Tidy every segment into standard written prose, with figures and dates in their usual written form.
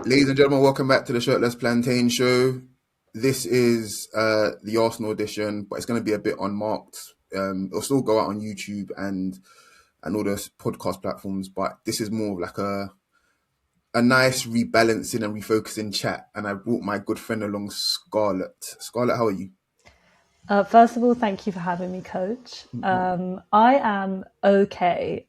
Ladies and gentlemen, welcome back to the Shirtless Plantain Show. This is the Arsenal edition, but it's going to be a bit unmarked. It'll still go out on YouTube and all those podcast platforms, but this is more of like a nice rebalancing and refocusing chat. And I brought my good friend along, Scarlet. Scarlet, how are you? First of all, thank you for having me, Coach. I am okay.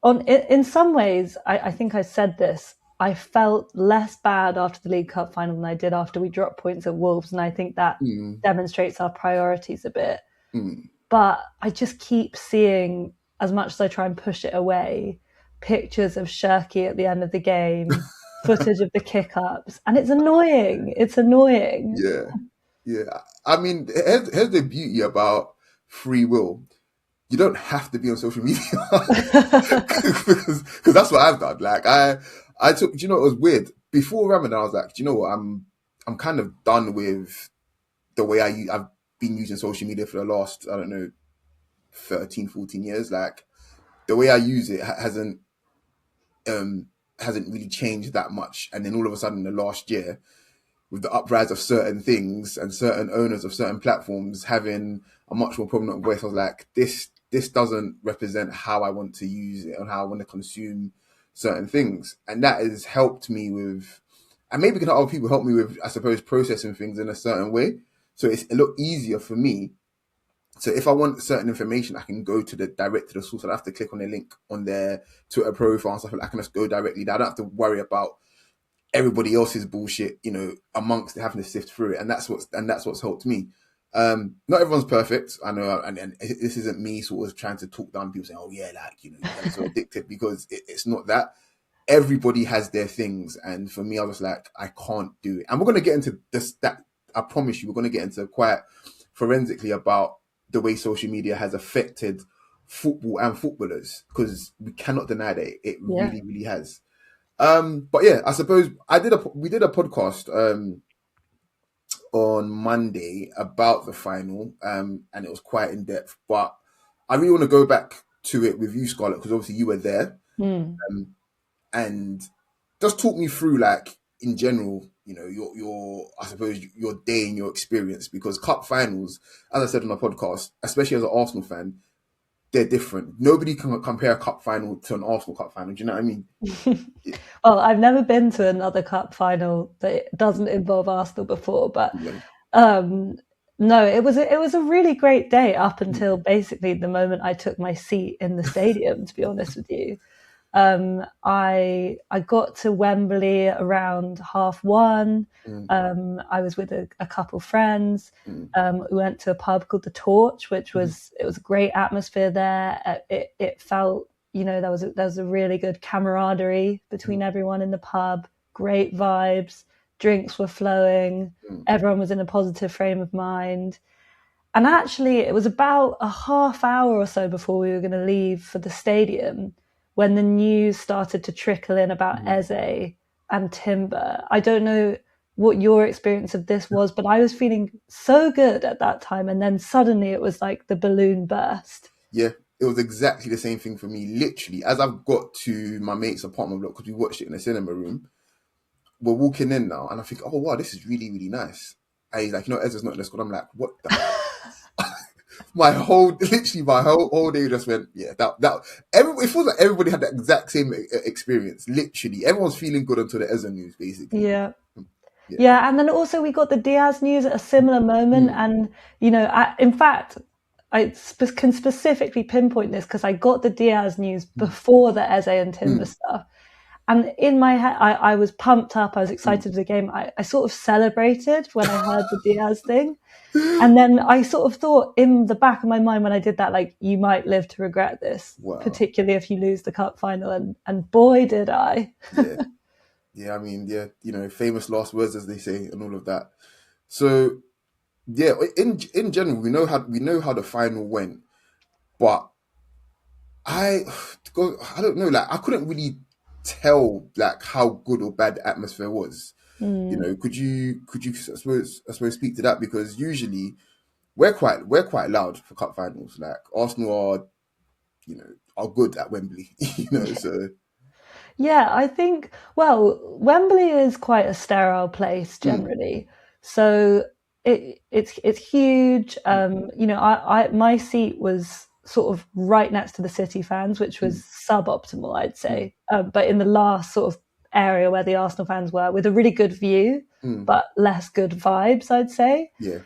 In some ways, I think I said this. I felt less bad after the League Cup final than I did after we dropped points at Wolves, and I think that demonstrates our priorities a bit. But I just keep seeing, as much as I try and push it away, pictures of Shirky at the end of the game, footage of the kick-ups, and it's annoying. It's annoying. Yeah. I mean, here's the beauty about free will. You don't have to be on social media because that's what I've done. Like I took, do you know, it was weird. Before Ramadan, I was like, do you know what? I'm kind of done with the way I've been using social media for the last, I don't know, 13, 14 years. Like the way I use it hasn't really changed that much. And then all of a sudden, the last year, with the uprise of certain things and certain owners of certain platforms having a much more prominent voice, I was like, this doesn't represent how I want to use it and how I want to consume certain things. And that has helped me with, and maybe can other people help me with, I suppose, processing things in a certain way. So it's a lot easier for me. So if I want certain information, I can go direct to the source. I don't have to click on a link on their Twitter profile and stuff like that. I can just go directly there. I don't have to worry about everybody else's bullshit, you know, amongst having to sift through it. And that's what's helped me. Not everyone's perfect, I know, and this isn't me sort of trying to talk down people saying, oh yeah, like, you know, you're so addicted, because it's not that. Everybody has their things, and for me, I was like, I can't do it. And we're going to get into this, that I promise you, we're going to get into quite forensically about the way social media has affected football and footballers, because we cannot deny that it really, really has. But yeah, I suppose we did a podcast on Monday about the final, and it was quite in depth. But I really want to go back to it with you, Scarlett, because obviously you were there, and just talk me through, like, in general, you know, your I suppose your day and your experience, because cup finals, as I said on the podcast, especially as an Arsenal fan, they're different. Nobody can compare a cup final to an Arsenal cup final. Do you know what I mean? Well, I've never been to another cup final that doesn't involve Arsenal before, but no, it was a really great day up until basically the moment I took my seat in the stadium, to be honest with you. I got to Wembley around 1:30. I was with a couple friends. We went to a pub called The Torch, which was it was a great atmosphere there. It felt, you know, there was a really good camaraderie between everyone in the pub. Great vibes. Drinks were flowing. Everyone was in a positive frame of mind. And actually, it was about a half hour or so before we were going to leave for the stadium when the news started to trickle in about Eze and Timber. I don't know what your experience of this was, but I was feeling so good at that time. And then suddenly it was like the balloon burst. Yeah, it was exactly the same thing for me. Literally, as I've got to my mate's apartment block, because we watched it in the cinema room, we're walking in now, and I think, oh wow, this is really, really nice. And he's like, you know, Eze's not in the squad. I'm like, what the my whole day just went, yeah, it feels like everybody had the exact same experience. Literally, everyone's feeling good until the Eze news, basically. Yeah, and then also we got the Diaz news at a similar moment, and you know, in fact, I can specifically pinpoint this because I got the Diaz news before the Eze and Timber stuff. And in my head, I was pumped up. I was excited for the game. I sort of celebrated when I heard the Diaz thing. And then I sort of thought in the back of my mind when I did that, like, you might live to regret this, particularly if you lose the cup final. And boy, did I. Yeah, I mean, yeah, you know, famous last words, as they say, and all of that. So, yeah, in general, we know how the final went. But I don't know, like, I couldn't really tell, like, how good or bad the atmosphere was. You know, could you I suppose speak to that, because usually we're quite loud for cup finals. Like, Arsenal are good at Wembley, you know. So Yeah, I think, well, Wembley is quite a sterile place generally. So it's huge. My seat was sort of right next to the City fans, which was suboptimal, I'd say. But in the last sort of area where the Arsenal fans were, with a really good view, but less good vibes, I'd say. Yeah.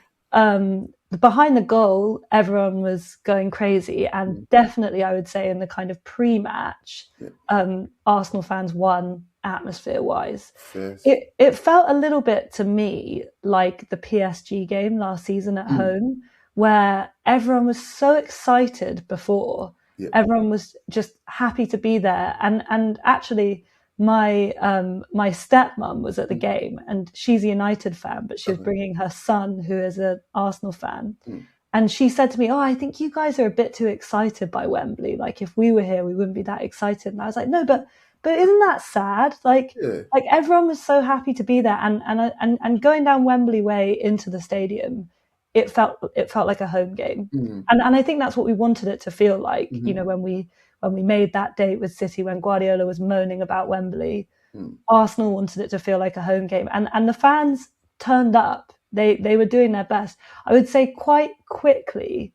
Behind the goal, everyone was going crazy, and definitely, I would say, in the kind of pre-match, Arsenal fans won atmosphere-wise. First. It felt a little bit to me like the PSG game last season at home, where everyone was so excited before. Yeah. Everyone was just happy to be there, and actually, my stepmom was at the game, and she's a United fan, but she was bringing her son, who is an Arsenal fan. And she said to me, "Oh, I think you guys are a bit too excited by Wembley. Like, if we were here, we wouldn't be that excited." And I was like, "No, but isn't that sad? Like everyone was so happy to be there, and going down Wembley Way into the stadium, it felt like a home game, and I think that's what we wanted it to feel like. You know, when we made that date with City, when Guardiola was moaning about Wembley, Arsenal wanted it to feel like a home game, and the fans turned up. They were doing their best. I would say quite quickly.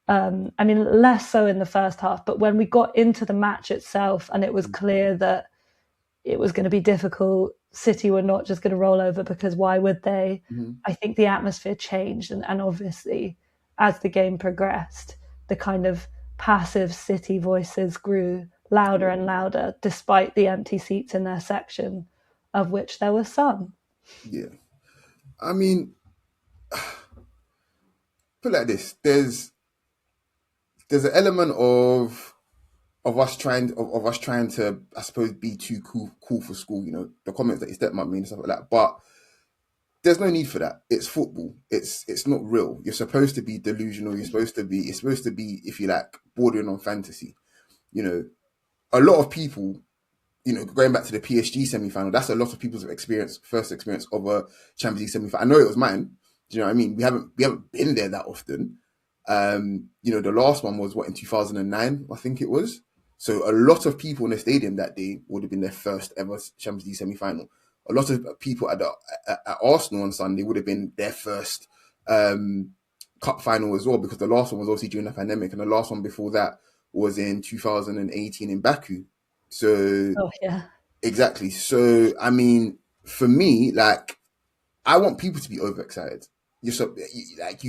I mean, less so in the first half, but when we got into the match itself and it was clear that it was going to be difficult, City were not just going to roll over, because why would they? I think the atmosphere changed, and obviously as the game progressed, the kind of passive City voices grew louder and louder, despite the empty seats in their section, of which there were some. Yeah. I mean, put it like this: there's an element of us trying to, I suppose, be too cool for school. You know, the comments that your stepmom made and stuff like that. But there's no need for that. It's football. It's not real. You're supposed to be delusional. It's supposed to be, if you like, bordering on fantasy. You know, a lot of people, you know, going back to the PSG semi-final, that's a lot of people's first experience of a Champions League semi-final. I know it was mine. Do you know what I mean? We haven't been there that often. You know, the last one was in 2009, I think it was. So a lot of people in the stadium that day would have been their first ever Champions League semi-final. A lot of people at Arsenal on Sunday would have been their first cup final as well, because the last one was obviously during the pandemic, and the last one before that was in 2018 in Baku. So, exactly. So, I mean, for me, like, I want people to be overexcited. You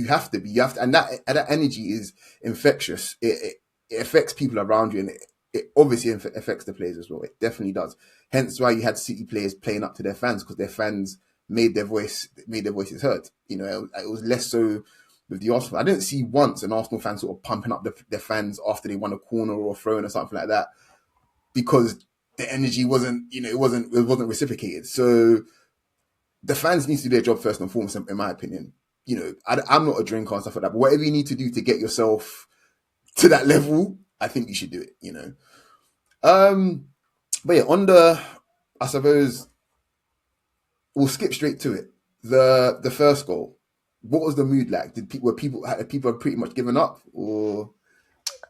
have to be, and that energy is infectious. It affects people around you, and it obviously affects the players as well. It definitely does. Hence why you had City players playing up to their fans, because their fans made their voices heard. You know, it was less so with the Arsenal. I didn't see once an Arsenal fan sort of pumping up their fans after they won a corner or a throw-in or something like that, because the energy wasn't, you know, it wasn't reciprocated. So the fans need to do their job first and foremost, in my opinion. You know, I'm not a drinker and stuff like that, but whatever you need to do to get yourself to that level, I think you should do it, you know. But yeah, I suppose we'll skip straight to it. The first goal, what was the mood like? Had people pretty much given up, or?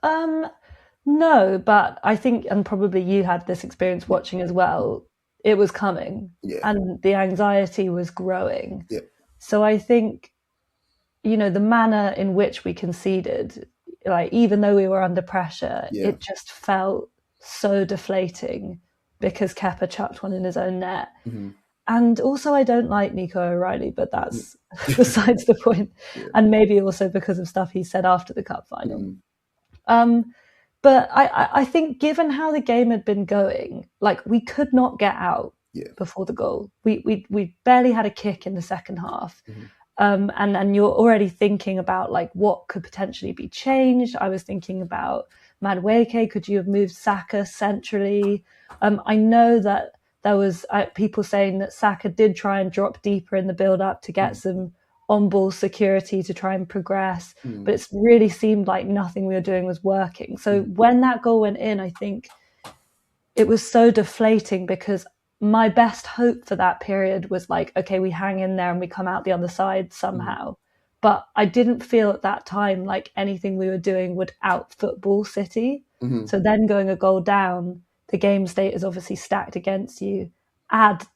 No, but I think, and probably you had this experience watching as well, it was coming, and the anxiety was growing. So I think, you know, the manner in which we conceded, like, even though we were under pressure, it just felt so deflating, because Kepa chucked one in his own net. And also, I don't like Nico O'Reilly, but that's besides the point. And maybe also because of stuff he said after the cup final. But I think, given how the game had been going, like, we could not get out before the goal. We barely had a kick in the second half. And you're already thinking about, like, what could potentially be changed. I was thinking about Madueke. Could you have moved Saka centrally? I know that there was people saying that Saka did try and drop deeper in the build-up to get some on-ball security to try and progress, but it really seemed like nothing we were doing was working. So when that goal went in, I think it was so deflating, because my best hope for that period was like, okay, we hang in there and we come out the other side somehow. But I didn't feel at that time like anything we were doing would out-football City. So then going a goal down, the game state is obviously stacked against you. Add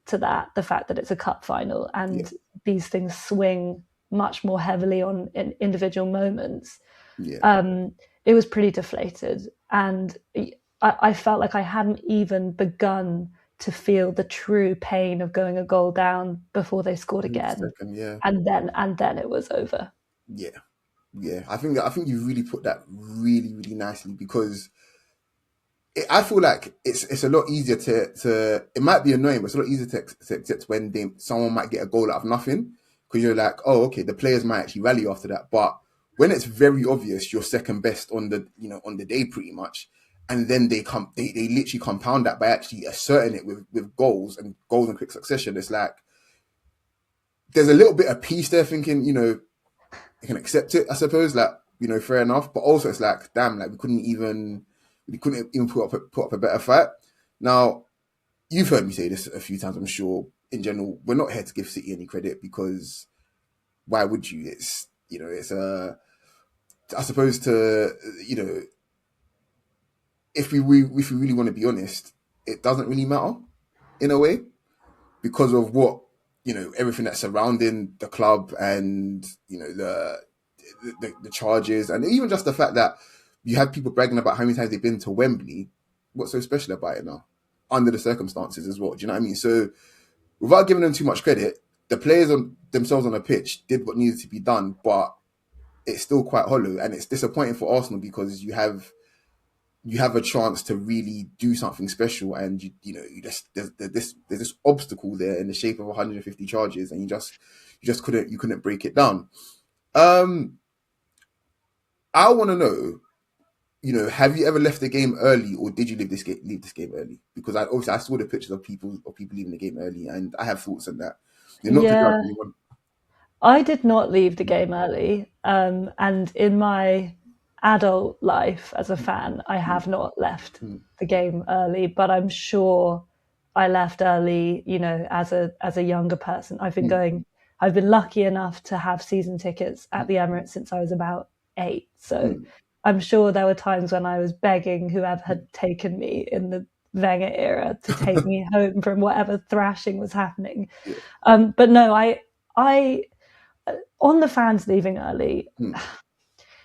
to that the fact that it's a cup final and these things swing much more heavily on individual moments. It was pretty deflated, and I felt like I hadn't even begun to feel the true pain of going a goal down before they scored again. And then it was over. I think you really put that really, really nicely, because I feel like it's a lot easier to it might be annoying, but it's a lot easier to accept when someone might get a goal out of nothing, because you're like, oh, okay, the players might actually rally after that. But when it's very obvious you're second best on the day pretty much, and then they literally compound that by actually asserting it with goals in quick succession, it's like there's a little bit of peace there, thinking, you can accept it, I suppose, like, fair enough. But also it's like, damn, like we couldn't even put up a better fight. Now, you've heard me say this a few times, I'm sure. In general, we're not here to give City any credit, because why would you? It's I suppose if we really want to be honest, it doesn't really matter in a way, because of what everything that's surrounding the club, and the charges, and even just the fact that you have people bragging about how many times they've been to Wembley. What's so special about it now, under the circumstances as well? Do you know what I mean? So, without giving them too much credit, the players themselves on the pitch did what needed to be done, but it's still quite hollow, and it's disappointing for Arsenal, because you have a chance to really do something special, and there's this obstacle there in the shape of 150 charges, and you couldn't break it down. I want to know, have you ever left the game early, or did you leave this game early? Because I saw the pictures of people leaving the game early, and I have thoughts on that. You're not to judge anyone. I did not leave the game early, and in my adult life as a fan, I have not left the game early, but I'm sure I left early, as a younger person. I've been lucky enough to have season tickets at the Emirates since I was about 8. So I'm sure there were times when I was begging whoever had taken me in the Wenger era to take me home from whatever thrashing was happening. But no, I on the fans leaving early,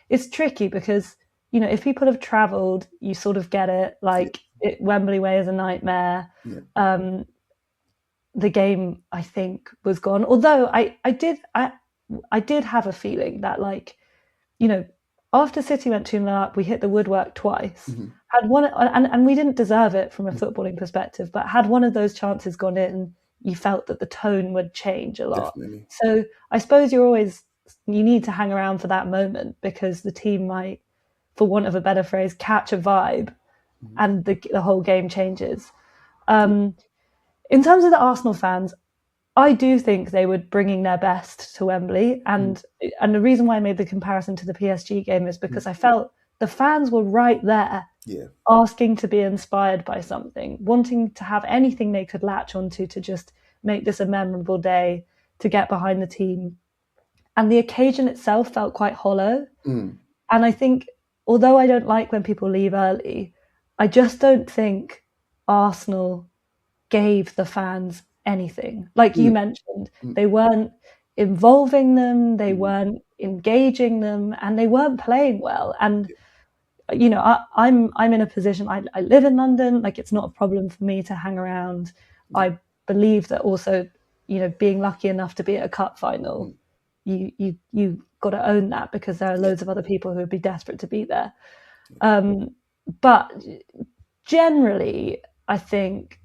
it's tricky, because if people have travelled, you sort of get it. Like Wembley Way is a nightmare. The game, I think, was gone. Although I did have a feeling that, like, after City went 2-0 up, we hit the woodwork twice. Had one, and we didn't deserve it from a footballing perspective, but had one of those chances gone in, you felt that the tone would change a lot. Definitely. So I suppose you need to hang around for that moment, because the team might, for want of a better phrase, catch a vibe, and the whole game changes. In terms of the Arsenal fans, I do think they were bringing their best to Wembley, and the reason why I made the comparison to the PSG game is because I felt the fans were right there, asking to be inspired by something, wanting to have anything they could latch onto to just make this a memorable day, to get behind the team. And the occasion itself felt quite hollow. And I think, although I don't like when people leave early, I just don't think Arsenal gave the fans anything. Like you mentioned, they weren't involving them, they weren't engaging them, and they weren't playing well. And I'm in a position, I live in London, like it's not a problem for me to hang around. I believe that also, being lucky enough to be at a cup final, you got to own that, because there are loads of other people who would be desperate to be there. But generally, I think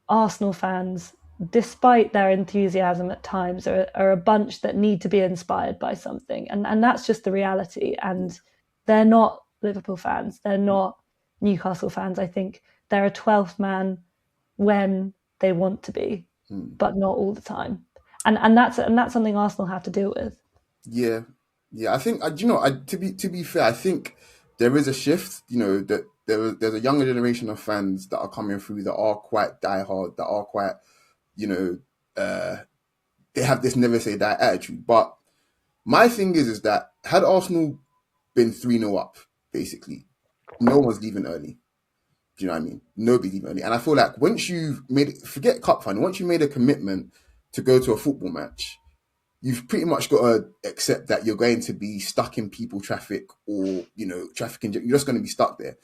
Arsenal fans, despite their enthusiasm at times, are a bunch that need to be inspired by something, and that's just the reality. And they're not Liverpool fans, they're not Newcastle fans. I think they're a 12th man when they want to be, but not all the time. And that's something Arsenal have to deal with. Yeah. I think to be fair, I think there is a shift. That there's a younger generation of fans that are coming through that are quite diehard, that are quite, they have this never say die attitude. But my thing is that had Arsenal been 3-0 up, basically, no one's leaving early. Do you know what I mean? Nobody's leaving early. And I feel like once you've forget cup final, once you made a commitment to go to a football match, you've pretty much got to accept that you're going to be stuck in people traffic or, traffic. You're just going to be stuck there.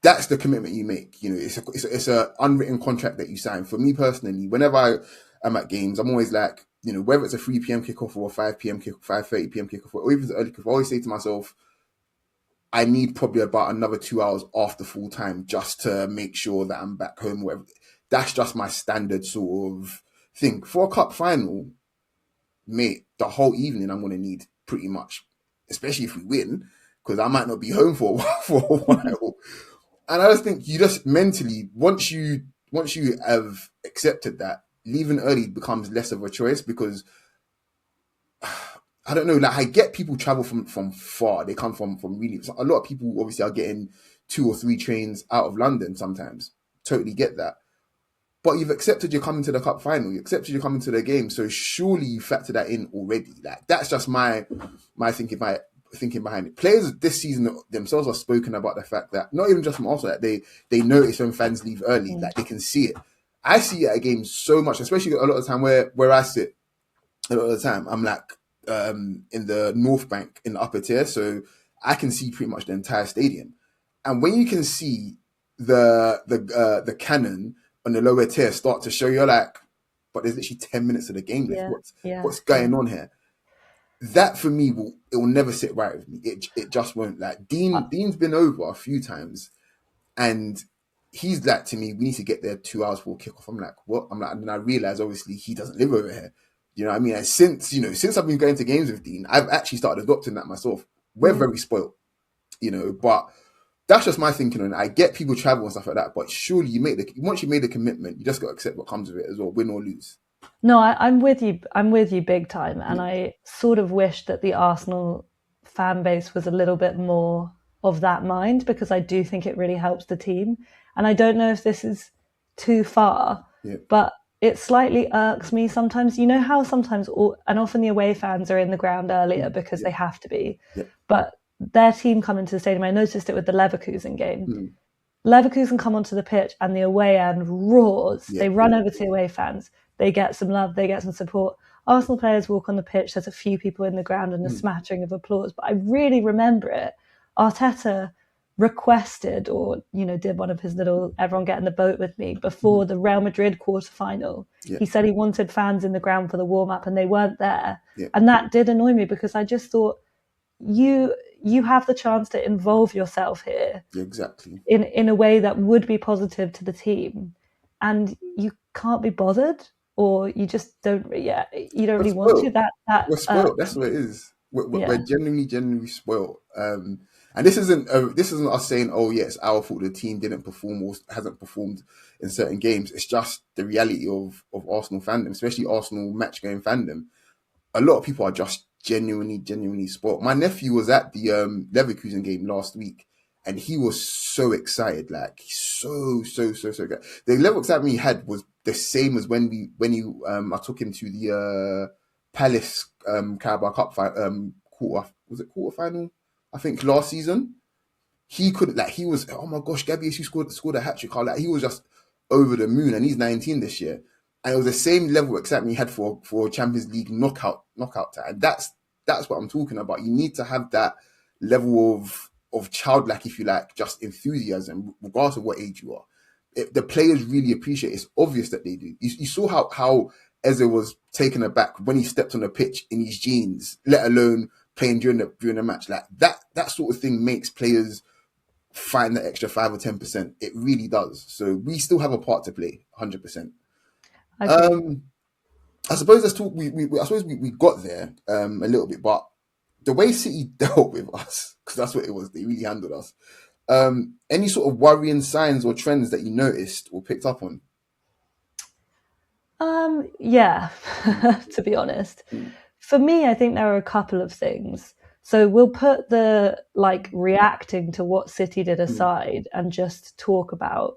That's the commitment you make. It's a unwritten contract that you sign. For me personally, whenever I'm at games, I'm always like, whether it's a 3 p.m. kickoff or a 5 p.m. kickoff, 5:30 p.m. kickoff, or even the early kickoff, I always say to myself, I need probably about another 2 hours after full time just to make sure that I'm back home. Whatever. That's just my standard sort of thing. For a cup final, mate, the whole evening I'm going to need pretty much, especially if we win, because I might not be home for a while. And I just think you just mentally, once you have accepted that, leaving early becomes less of a choice because I don't know, like I get people travel from far. They come from really, a lot of people obviously are getting 2 or 3 trains out of London sometimes. Totally get that. But you've accepted you're coming to the cup final. You accepted you're coming to the game. So surely you factor that in already. Like that's just my thinking behind it. Players this season themselves have spoken about the fact that not even just from Arsenal, that they notice when fans leave early, like they can see it. I see it at games so much, especially a lot of the time where I sit. A lot of the time, I'm like in the North Bank in the upper tier, so I can see pretty much the entire stadium. And when you can see the cannon on the lower tier start to show, you're like, but there's literally 10 minutes of the game left. What's going on here? That for me it will never sit right with me. It just won't. Like Dean's been over a few times, and he's like to me, we need to get there 2 hours before kickoff. I'm like, what? I'm like, and then I realize obviously he doesn't live over here. You know what I mean? And since I've been going to games with Dean, I've actually started adopting that myself. We're very spoiled, but that's just my thinking on it. I get people travel and stuff like that, but surely once you made the commitment, you just got to accept what comes with it as well, win or lose. No, I'm with you. I'm with you big time. And I sort of wish that the Arsenal fan base was a little bit more of that mind, because I do think it really helps the team. And I don't know if this is too far, but it slightly irks me sometimes. You know how sometimes, and often the away fans are in the ground earlier because they have to be, but their team come into the stadium. I noticed it with the Leverkusen game. Leverkusen come onto the pitch and the away end roars. They run over to the away fans. They get some love. They get some support. Arsenal players walk on the pitch. There's a few people in the ground and a smattering of applause. But I really remember it. Arteta requested, or did one of his little everyone get in the boat with me before the Real Madrid quarterfinal. He said he wanted fans in the ground for the warm-up and they weren't there. And that did annoy me, because I just thought you have the chance to involve yourself here in a way that would be positive to the team, and you can't be bothered, or you just don't you don't really want to. We're spoiled. That's what it is. We're genuinely spoiled. And this isn't us saying, oh yes, our fault the team didn't perform or hasn't performed in certain games. It's just the reality of Arsenal fandom, especially Arsenal match going fandom. A lot of people are just genuinely spoiled. My nephew was at the Leverkusen game last week, and he was so excited, like so excited. The level of excitement he had was the same as when I took him to the Palace Carabao Cup quarterfinal, I think last season. He was, oh my gosh, Gabby scored a hat-trick. Like, he was just over the moon, and he's 19 this year. And it was the same level of excitement he had for Champions League knockout time. That's what I'm talking about. You need to have that level of childlike, if you like, just enthusiasm, regardless of what age you are. The players really appreciate it. It's obvious that they do. You saw how Eze was taken aback when he stepped on the pitch in his jeans, let alone playing during the match. Like that sort of thing makes players find that extra 5 or 10%. It really does. So we still have a part to play, 100%. I suppose let's talk. I suppose we got there a little bit, but the way City dealt with us, because that's what it was, they really handled us. Any sort of worrying signs or trends that you noticed or picked up on? To be honest, for me, I think there are a couple of things. So we'll put the reacting to what City did aside and just talk about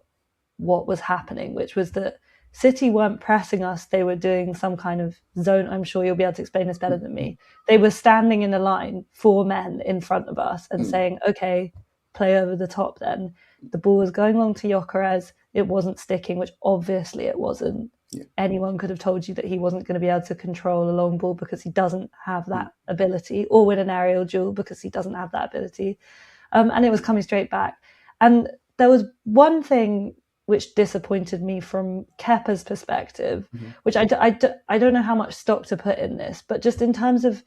what was happening, which was that City weren't pressing us. They were doing some kind of zone. I'm sure you'll be able to explain this better than me. They were standing in a line, 4 men in front of us, and saying, okay, play over the top then. The ball was going long to Gyökeres. It wasn't sticking, which obviously it wasn't. Yeah. Anyone could have told you that he wasn't going to be able to control a long ball because he doesn't have that ability, or win an aerial duel because he doesn't have that ability. And it was coming straight back. And there was one thing which disappointed me from Kepa's perspective, which I don't know how much stock to put in this, but just in terms of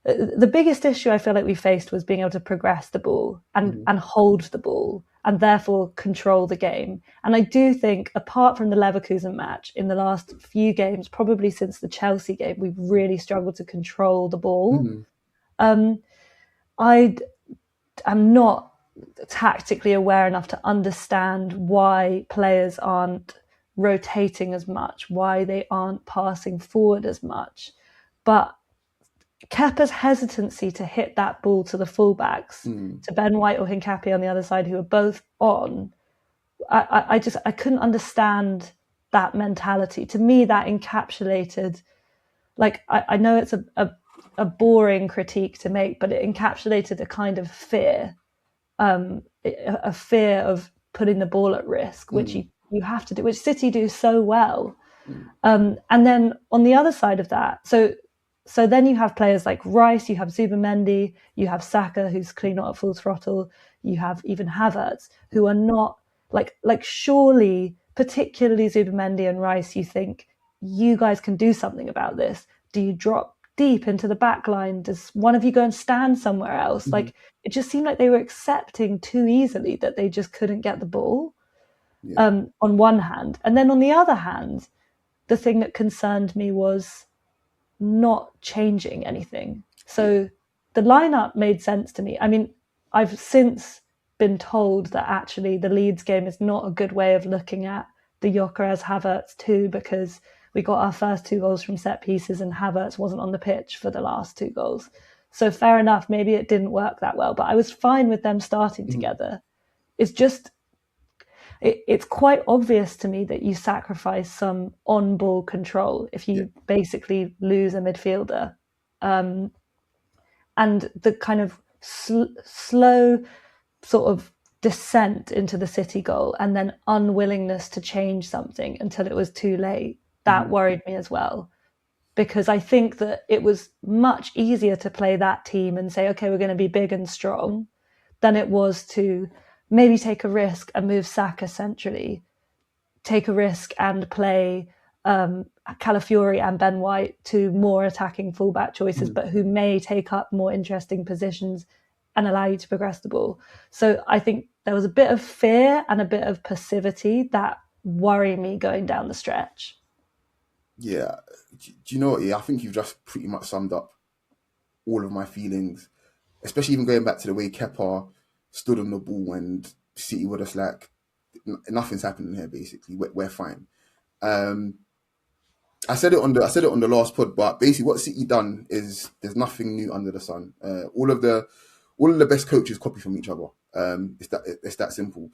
the biggest issue I feel like we faced was being able to progress the ball and hold the ball and therefore control the game. And I do think, apart from the Leverkusen match, in the last few games, probably since the Chelsea game, we've really struggled to control the ball. I am not tactically aware enough to understand why players aren't rotating as much, why they aren't passing forward as much. But Kepa's hesitancy to hit that ball to the fullbacks, to Ben White or Hincapié on the other side, who are both on, I couldn't understand that mentality. To me, that encapsulated, like, I know it's a boring critique to make, but it encapsulated a kind of fear, a fear of putting the ball at risk, which you have to do, which City do so well. And then on the other side of that, so then you have players like Rice, you have Zubimendi, you have Saka, who's clearly not at full throttle, you have even Havertz, who are not, like surely, particularly Zubimendi and Rice, you think, you guys can do something about this. Do you drop deep into the back line? Does one of you go and stand somewhere else? Like, it just seemed like they were accepting too easily that they just couldn't get the ball, on one hand. And then on the other hand, the thing that concerned me was not changing anything. So the lineup made sense to me. I mean, I've since been told that actually the Leeds game is not a good way of looking at the Gyökeres Havertz too, because we got our first 2 goals from set pieces and Havertz wasn't on the pitch for the last 2 goals. So fair enough, maybe it didn't work that well, but I was fine with them starting together. It's just, it's quite obvious to me that you sacrifice some on-ball control if you basically lose a midfielder. And the kind of slow sort of descent into the City goal and then unwillingness to change something until it was too late, that worried me as well. Because I think that it was much easier to play that team and say, okay, we're going to be big and strong, than it was to maybe take a risk and move Saka centrally, take a risk and play Calafiori and Ben White, 2 more attacking fullback choices, but who may take up more interesting positions and allow you to progress the ball. So I think there was a bit of fear and a bit of passivity that worry me going down the stretch. Yeah. Do you know what? Yeah, I think you've just pretty much summed up all of my feelings, especially even going back to the way Kepa stood on the ball and City were just like, nothing's happening here. Basically, we're fine. I said it on the last pod, but basically what City done is there's nothing new under the sun. All of the best coaches copy from each other. It's that simple.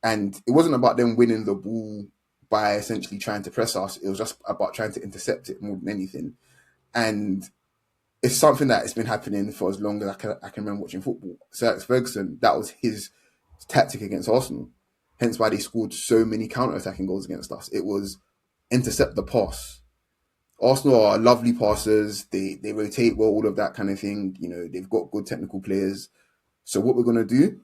And it wasn't about them winning the ball by essentially trying to press us. It was just about trying to intercept it more than anything. And it's something that has been happening for as long as I can remember watching football. Sir Alex Ferguson, that was his tactic against Arsenal. Hence why they scored so many counter-attacking goals against us. It was intercept the pass. Arsenal are lovely passers. They rotate well, all of that kind of thing. You know, they've got good technical players. So what we're going to do,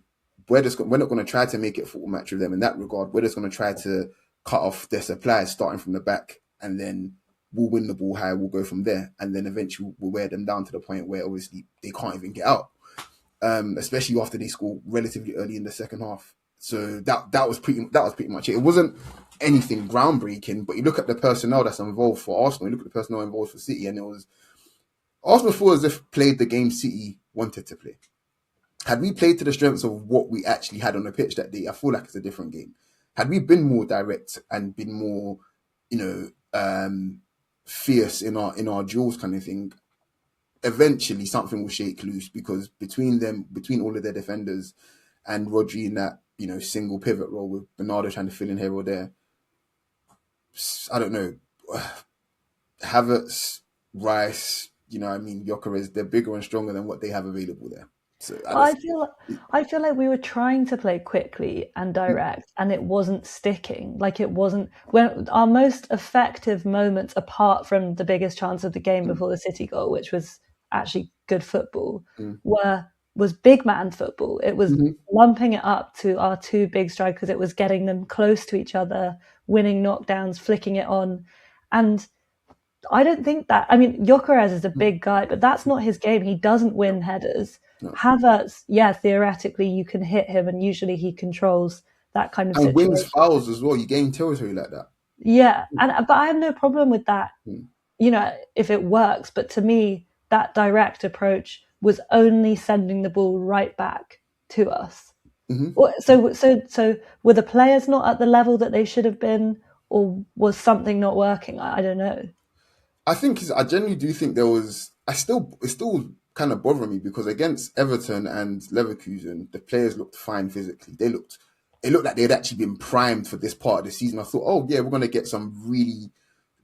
we're not going to try to make it a football match with them in that regard. We're just going to try to cut off their supplies starting from the back, and then we'll win the ball high. We'll go from there, and then eventually we'll wear them down to the point where obviously they can't even get out, especially after they score relatively early in the second half. So that was pretty much it. It wasn't anything groundbreaking, but you look at the personnel that's involved for Arsenal, you look at the personnel involved for City, and it was Arsenal feel as if played the game City wanted to play. Had we played to the strengths of what we actually had on the pitch that day, I feel like it's a different game. Had we been more direct and been more, fierce in our duels kind of thing, eventually something will shake loose, because between all of their defenders and Rodri in that, single pivot role with Bernardo trying to fill in here or there, I don't know, Havertz, Rice, Gyökeres, they're bigger and stronger than what they have available there. So I feel like we were trying to play quickly and direct, and it wasn't sticking. Like it wasn't when our most effective moments, apart from the biggest chance of the game before the City goal, which was actually good football, was big man football. It was lumping it up to our two big strikers. It was getting them close to each other, winning knockdowns, flicking it on, and I don't think that. I mean, Gyökeres is a big guy, but that's not his game. He doesn't win headers. no. Havertz, yeah, theoretically you can hit him, and usually he controls that kind of And wins situation. fouls as well. You gain territory like that. Yeah, and but I have no problem with that. Mm. You know, if it works. But to me, that direct approach was only sending the ball right back to us. So were the players not at the level that they should have been, or was something not working? I don't know. I generally do think there was. It's still kind of bothering me because against Everton and Leverkusen, the players looked fine physically. It looked like they had actually been primed for this part of the season. I thought, oh yeah, we're gonna get some really.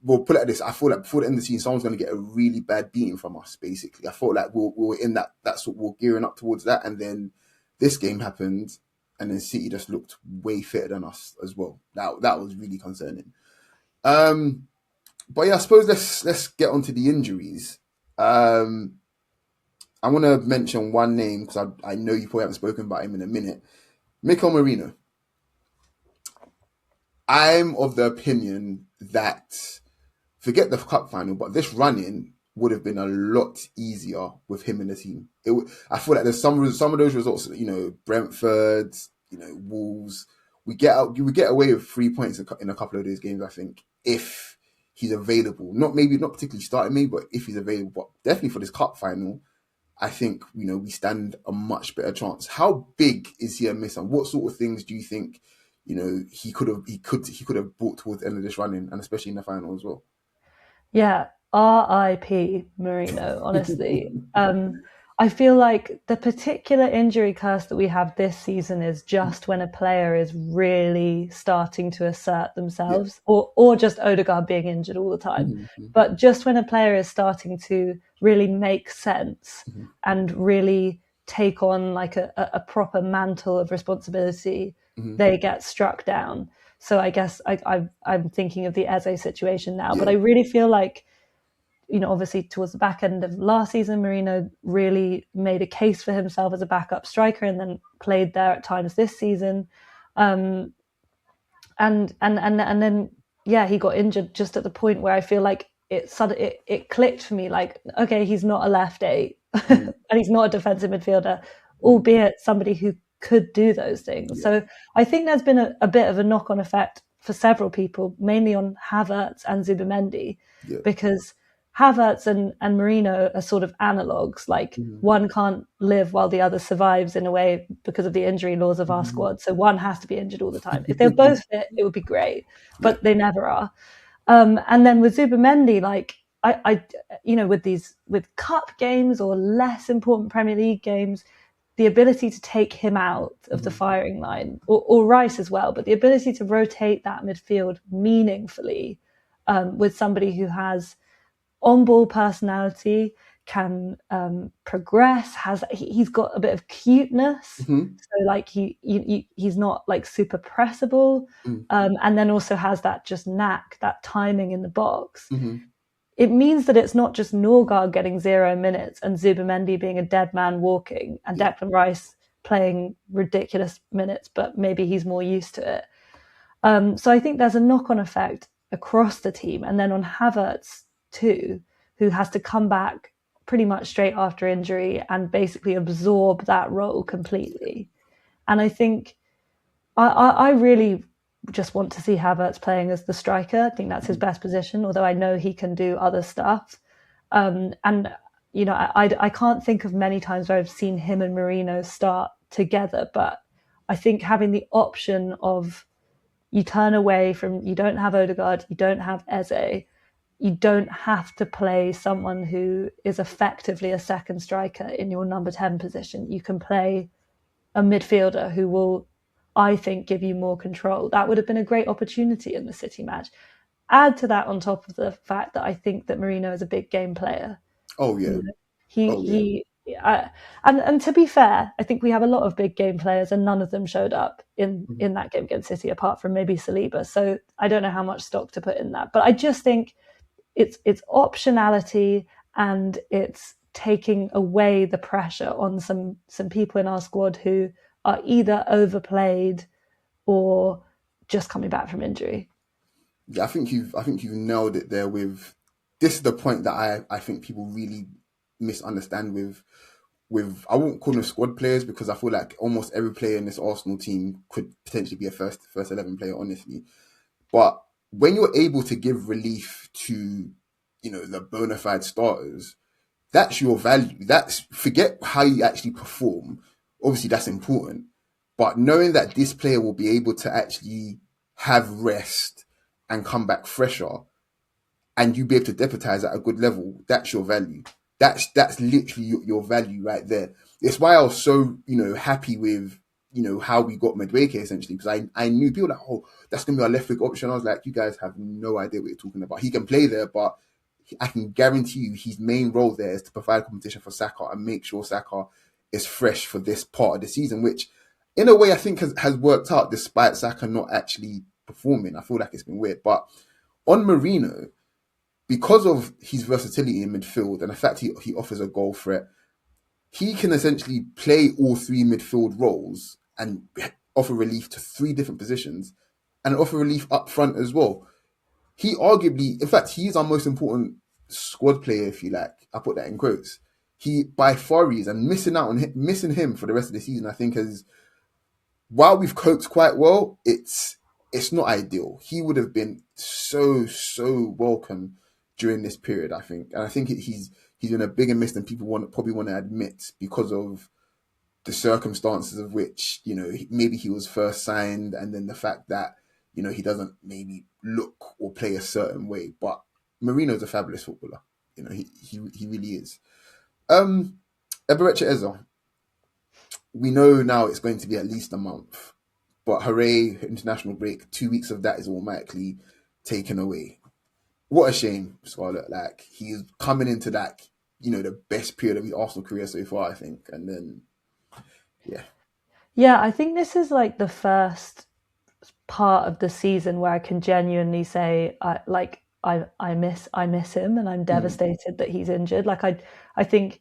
Well, put it like this: I feel like before the end of the season, someone's gonna get a really bad beating from us. Basically, I felt like we were in that sort. We're gearing up towards that, and then this game happened, and then City just looked way fitter than us as well. That was really concerning. But yeah, I suppose let's get onto the injuries. I want to mention one name because I know you probably haven't spoken about him in a minute. Mikel Merino. I'm of the opinion that forget the cup final, but this run-in would have been a lot easier with him in the team. I feel like there's some of those results, Brentford, Wolves. We get away with 3 points in a couple of those games. I think if he's available, not particularly starting me, but if he's available, but definitely for this cup final, I think we stand a much better chance. How big is he a miss, and what sort of things do you think he could have brought towards the end of this running, and especially in the final as well? Yeah, R.I.P. Marino, honestly. I feel like the particular injury curse that we have this season is just when a player is really starting to assert Yeah. themselves, or just Odegaard being injured all the time. Mm-hmm. But just when a player is starting to really make sense and really take on like a proper mantle of responsibility, they get struck down. So I guess I'm thinking of the Eze situation now, but I really feel like, obviously towards the back end of last season, Marino really made a case for himself as a backup striker and then played there at times this season. And then, yeah, he got injured just at the point where I feel like it clicked for me. Like, okay, he's not a left eight and he's not a defensive midfielder, albeit somebody who could do those things. So I think there's been a bit of a knock-on effect for several people, mainly on Havertz and Zubimendi, because Havertz and Marino are sort of analogues. Like one can't live while the other survives in a way because of the injury laws of our squad. So one has to be injured all the time. If they're both fit, it would be great, but they never are. And then with Zubimendi, like I with cup games or less important Premier League games, the ability to take him out of the firing line, or Rice as well, but the ability to rotate that midfield meaningfully with somebody who has on-ball personality, can progress, he's got a bit of cuteness, so like he's not like super pressable, and then also has that just knack, that timing in the box. It means that it's not just Norgard getting 0 minutes and Zubimendi being a dead man walking and Declan Rice playing ridiculous minutes, but maybe he's more used to it. So I think there's a knock-on effect across the team. And then on Havertz too, who has to come back pretty much straight after injury and basically absorb that role completely. And I think I really just want to see Havertz playing as the striker. I think that's his best position, although I know he can do other stuff. And, I can't think of many times where I've seen him and Marino start together, but I think having the option of you turn away from, you don't have Odegaard, you don't have Eze, you don't have to play someone who is effectively a second striker in your number 10 position. You can play a midfielder who will, I think, give you more control. That would have been a great opportunity in the City match. Add to that on top of the fact that I think that Marino is a big game player. Oh yeah. And to be fair, I think we have a lot of big game players, and none of them showed up in that game against City, apart from maybe Saliba. So I don't know how much stock to put in that, but I just think it's optionality, and it's taking away the pressure on some people in our squad who are either overplayed or just coming back from injury. Yeah, I think you've nailed it there. With this is the point that I think people really misunderstand with I won't call them squad players, because I feel like almost every player in this Arsenal team could potentially be a first 11 player, honestly. But when you're able to give relief to, the bona fide starters, that's your value. That's, forget how you actually perform. Obviously, that's important. But knowing that this player will be able to actually have rest and come back fresher, and you be able to deputize at a good level, that's your value. That's literally your value right there. It's why I was so, happy with, how we got Madueke, essentially, because I knew people like, oh, that's going to be our left wing option. I was like, you guys have no idea what you're talking about. He can play there, but I can guarantee you his main role there is to provide competition for Saka and make sure Saka is fresh for this part of the season, which in a way I think has worked out despite Saka not actually performing. I feel like it's been weird. But on Merino, because of his versatility in midfield and the fact he offers a goal threat, he can essentially play all three midfield roles and offer relief to three different positions and offer relief up front as well. He arguably, in fact, he is our most important squad player, if you like. I put that in quotes. He by far is, and missing him for the rest of the season, I think, has, while we've coped quite well, it's not ideal. He would have been so welcome during this period, I think, and I think he's in a bigger miss than people probably want to admit, because of the circumstances of which, maybe he was first signed, and then the fact that, he doesn't maybe look or play a certain way. But Marino's a fabulous footballer. He really is. Eberechi Eze, we know now it's going to be at least a month, but hooray, international break, 2 weeks of that is automatically taken away. What a shame, Scarlet. Like, he is coming into that, the best period of his Arsenal career so far, I think. And then, yeah. Yeah, I think this is like the first part of the season where I can genuinely say, I miss him, and I'm devastated that he's injured. Like, I think,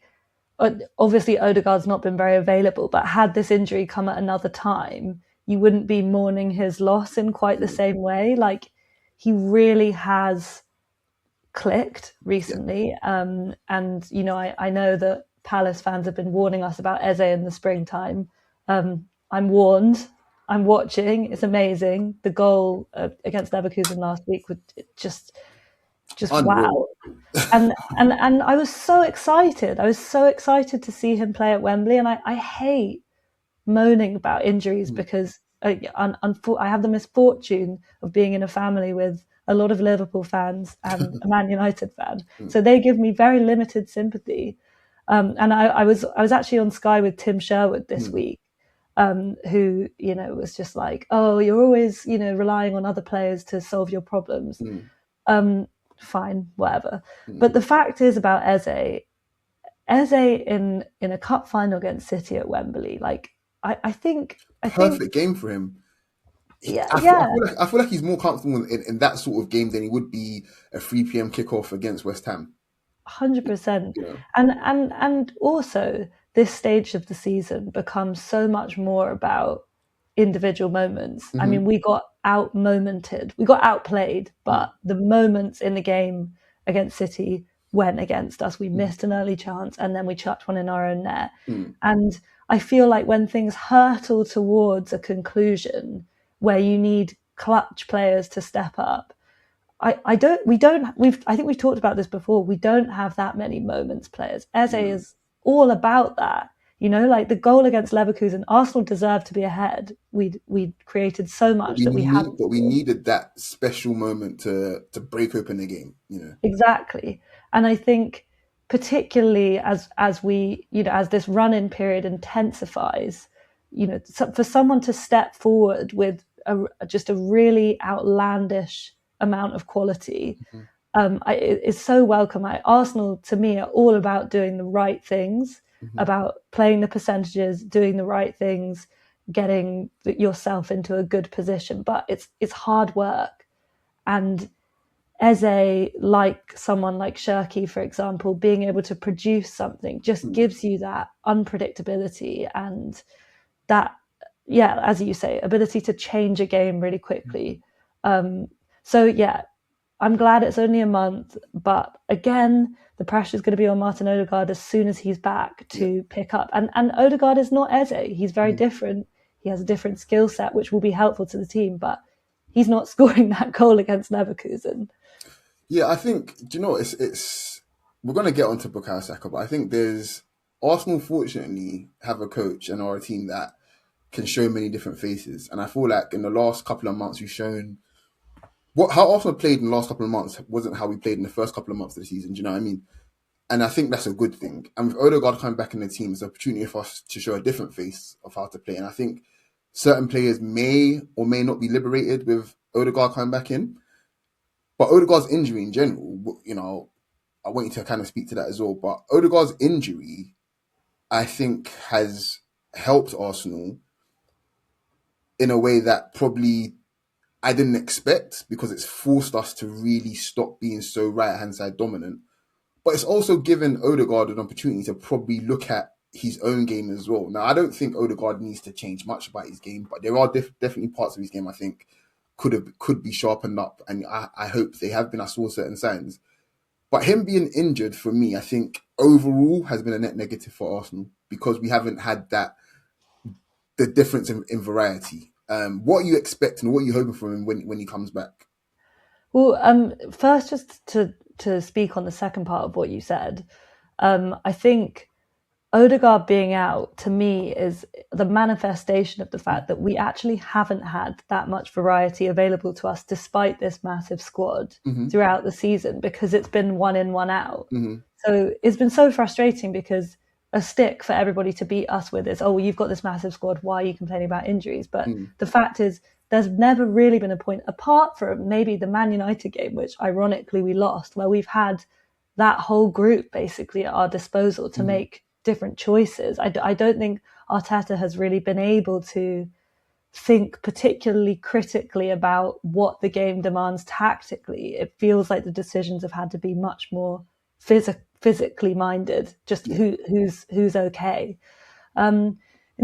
obviously Odegaard's not been very available, but had this injury come at another time, you wouldn't be mourning his loss in quite the same way. Like, he really has clicked recently. Yeah. And, I know that Palace fans have been warning us about Eze in the springtime. I'm warned. I'm watching. It's amazing. The goal against Leverkusen last week was just wow. And I was so excited. I was so excited to see him play at Wembley. And I hate moaning about injuries because I have the misfortune of being in a family with a lot of Liverpool fans and a Man United fan. So they give me very limited sympathy. And I was actually on Sky with Tim Sherwood this week, who, was just like, oh, you're always, relying on other players to solve your problems. Fine, whatever. But the fact is about Eze in a cup final against City at Wembley, like, I think perfect game for him. Yeah, I feel like he's more comfortable in that sort of game than he would be a 3 p.m. kickoff against West Ham. 100%. And also, this stage of the season becomes so much more about individual moments. I mean, we got out-momented, we got outplayed, but the moments in the game against City went against us. We missed an early chance, and then we chucked one in our own net. And I feel like when things hurtle towards a conclusion where you need clutch players to step up, I think we've talked about this before. We don't have that many moments players. Eze is all about that. Like the goal against Leverkusen, Arsenal deserved to be ahead. We'd created so much that we needed that special moment to break open the game. Exactly. And I think particularly as we, as this run-in period intensifies, for someone to step forward with just a really outlandish amount of quality, it's so welcome. Arsenal, to me, are all about doing the right things. about playing the percentages, doing the right things, getting yourself into a good position. But it's hard work. And Eze, like someone like Shirky, for example, being able to produce something just gives you that unpredictability and that, yeah, as you say, ability to change a game really quickly. So yeah, I'm glad it's only a month, but again, the pressure is going to be on Martin Odegaard as soon as he's back to pick up. And Odegaard is not Eze. He's very different. He has a different skill set, which will be helpful to the team, but he's not scoring that goal against Leverkusen. Yeah, I think, do you know, it's we're going to get onto Bukayo Saka, but I think Arsenal fortunately have a coach and are a team that can show many different faces. And I feel like in the last couple of months, we've shown how Arsenal played in the last couple of months wasn't how we played in the first couple of months of the season. Do you know what I mean? And I think that's a good thing. And with Odegaard coming back in the team, it's an opportunity for us to show a different face of how to play. And I think certain players may or may not be liberated with Odegaard coming back in. But Odegaard's injury in general, you know, I want you to kind of speak to that as well. But Odegaard's injury, I think, has helped Arsenal in a way that probably I didn't expect, because it's forced us to really stop being so right-hand side dominant. But it's also given Odegaard an opportunity to probably look at his own game as well. Now, I don't think Odegaard needs to change much about his game, but there are definitely parts of his game I think could be sharpened up, and I hope they have been. I saw certain signs. But him being injured, for me, I think overall has been a net negative for Arsenal, because we haven't had the difference in variety. What are you expecting? What are you hoping for him when he comes back? Well, first, just to speak on the second part of what you said, I think Odegaard being out, to me, is the manifestation of the fact that we actually haven't had that much variety available to us despite this massive squad throughout the season, because it's been one in, one out. So it's been so frustrating, because a stick for everybody to beat us with is, oh, well, you've got this massive squad, why are you complaining about injuries? But the fact is, there's never really been a point, apart from maybe the Man United game, which ironically we lost, where we've had that whole group basically at our disposal to make different choices. I don't think Arteta has really been able to think particularly critically about what the game demands tactically. It feels like the decisions have had to be much more physically minded, just who's okay. In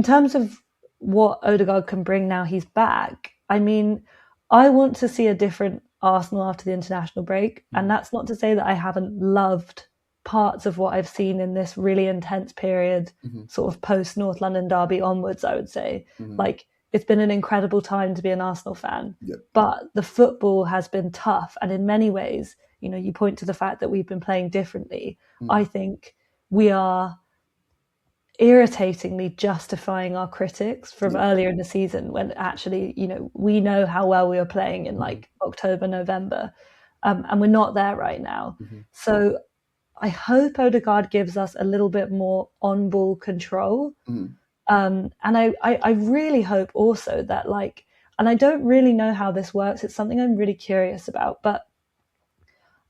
terms of what Odegaard can bring now he's back, I mean, I want to see a different Arsenal after the international break, and that's not to say that I haven't loved parts of what I've seen in this really intense period, sort of post North London derby onwards, I would say. Like, it's been an incredible time to be an Arsenal fan, but the football has been tough. And in many ways, you know, you point to the fact that we've been playing differently. I think we are irritatingly justifying our critics from earlier in the season, when actually, you know, we know how well we were playing in like October, November, and we're not there right now. So I hope Odegaard gives us a little bit more on-ball control. And I really hope also that, like, and I don't really know how this works, it's something I'm really curious about, but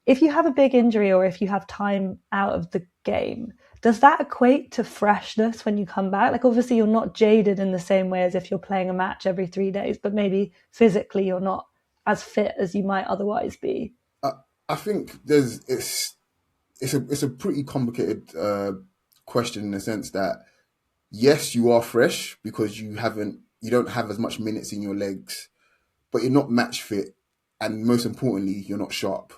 if you have a big injury or if you have time out of the game, does that equate to freshness when you come back? Like, obviously you're not jaded in the same way as if you're playing a match every 3 days, but maybe physically you're not as fit as you might otherwise be. I think it's a pretty complicated question, in the sense that, yes, you are fresh because you don't have as much minutes in your legs, but you're not match fit, and most importantly, you're not sharp.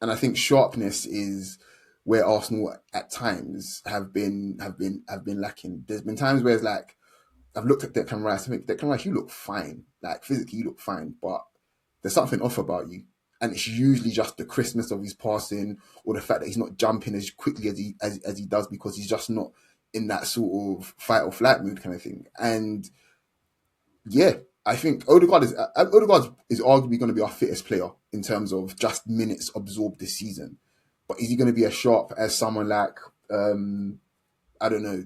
And I think sharpness is where Arsenal at times have been lacking. There's been times where it's like, I've looked at Declan Rice, I think, Declan Rice, you look fine. Like, physically you look fine, but there's something off about you. And it's usually just the crispness of his passing, or the fact that he's not jumping as quickly as he does, because he's just not in that sort of fight or flight mood kind of thing. And yeah, I think Odegaard is arguably going to be our fittest player in terms of just minutes absorbed this season. But is he going to be as sharp as someone like, I don't know,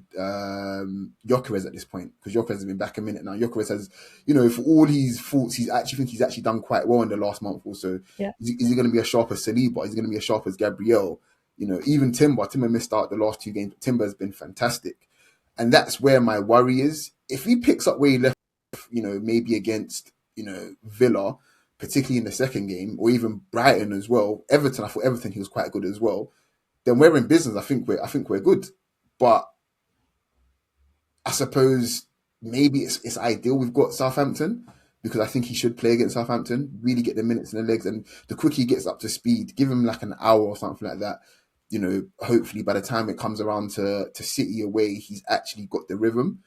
Gyökeres at this point? Because Gyökeres has been back a minute now. Gyökeres has, you know, for all his faults, he's actually done quite well in the last month or so. Yeah. Is he going to be as sharp as Saliba? Is he going to be as sharp as Gabriel? Even Timber missed out the last 2 games, but Timber has been fantastic. And that's where my worry is. If he picks up where he left, maybe against, Villa, particularly in the second game, or even Brighton as well. Everton, I thought Everton he was quite good as well. Then we're in business. I think we're good. But I suppose maybe it's ideal we've got Southampton, because I think he should play against Southampton, really get the minutes in the legs, and the quicker he gets up to speed, give him like an hour or something like that. Hopefully by the time it comes around to City away, he's actually got the rhythm.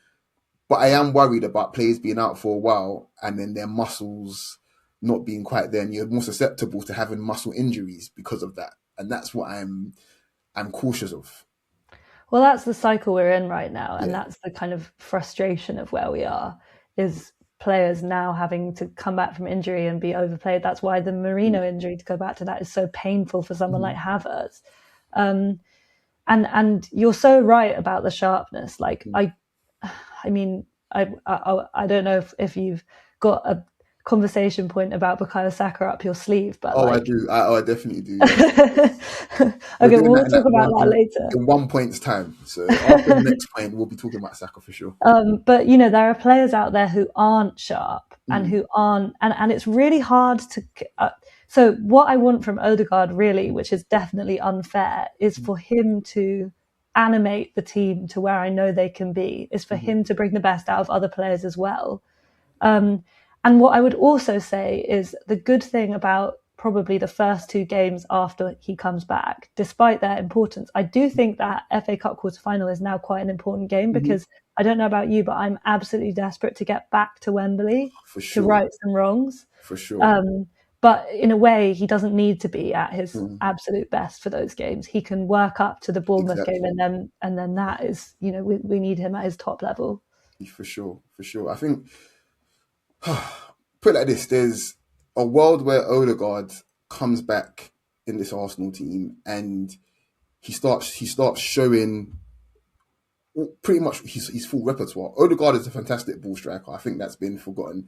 But I am worried about players being out for a while and then their muscles not being quite there, and you're more susceptible to having muscle injuries because of that. And that's what I'm cautious of. Well, that's the cycle we're in right now, and that's the kind of frustration of where we are, is players now having to come back from injury and be overplayed. That's why the Merino injury, to go back to that, is so painful for someone like Havertz. And you're so right about the sharpness. Like, I don't know if you've got a conversation point about Bukayo Saka up your sleeve, but I do. I definitely do. Yeah. Okay, we'll talk about that later. In 1 point's time. So after the next point, we'll be talking about Saka for sure. But there are players out there who aren't sharp and who aren't, and it's really hard to. So what I want from Odegaard, really, which is definitely unfair, is for him to animate the team to where I know they can be, is for him to bring the best out of other players as well. And what I would also say is the good thing about probably the first 2 games after he comes back, despite their importance, I do think that FA Cup quarter-final is now quite an important game, because I don't know about you, but I'm absolutely desperate to get back to Wembley to right some wrongs. For sure. But in a way, he doesn't need to be at his absolute best for those games. He can work up to the Bournemouth game, and then that is, we need him at his top level. For sure. I think, put it like this, there's a world where Odegaard comes back in this Arsenal team and he starts showing pretty much his full repertoire. Odegaard is a fantastic ball striker. I think that's been forgotten.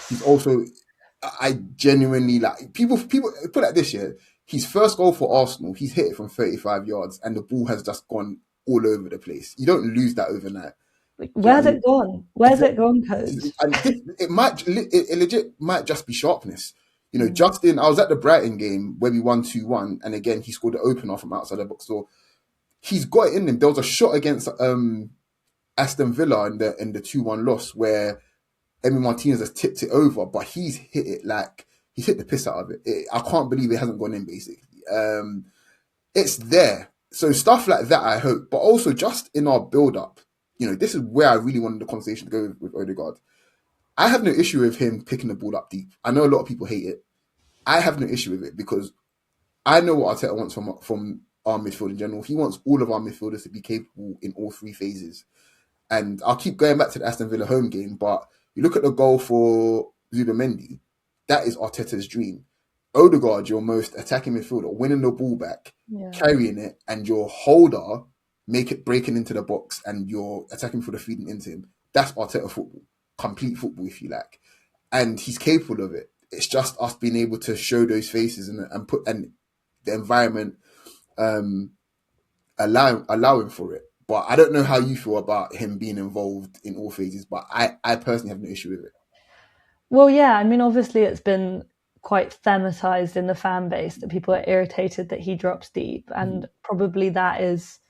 He's also, I genuinely people put it like this, his first goal for Arsenal, he's hit it from 35 yards and the ball has just gone all over the place. You don't lose that overnight. Where's it gone? Where's it gone, Coach? It legit might just be sharpness. Justin, I was at the Brighton game where we won 2-1, and again he scored the opener from outside the box. So he's got it in him. There was a shot against Aston Villa in the 2-1 loss where Emi Martinez has tipped it over, but he's hit it he's hit the piss out of it. I can't believe it hasn't gone in, basically. It's there. So stuff like that, I hope. But also just in our build-up, this is where I really wanted the conversation to go with Odegaard. I have no issue with him picking the ball up deep. I know a lot of people hate it. I have no issue with it because I know what Arteta wants from our midfield in general. He wants all of our midfielders to be capable in all 3 phases. And I'll keep going back to the Aston Villa home game, but you look at the goal for Zubimendi, that is Arteta's dream. Odegaard, your most attacking midfielder, winning the ball back, carrying it, and your holder breaking into the box, and your attacking midfielder feeding into him. That's Arteta football, complete football, if you like. And he's capable of it. It's just us being able to show those faces and the environment allowing for it. But I don't know how you feel about him being involved in all phases, but I personally have no issue with it. Well, yeah, I mean, obviously it's been quite femitized in the fan base that people are irritated that he drops deep. And probably that is,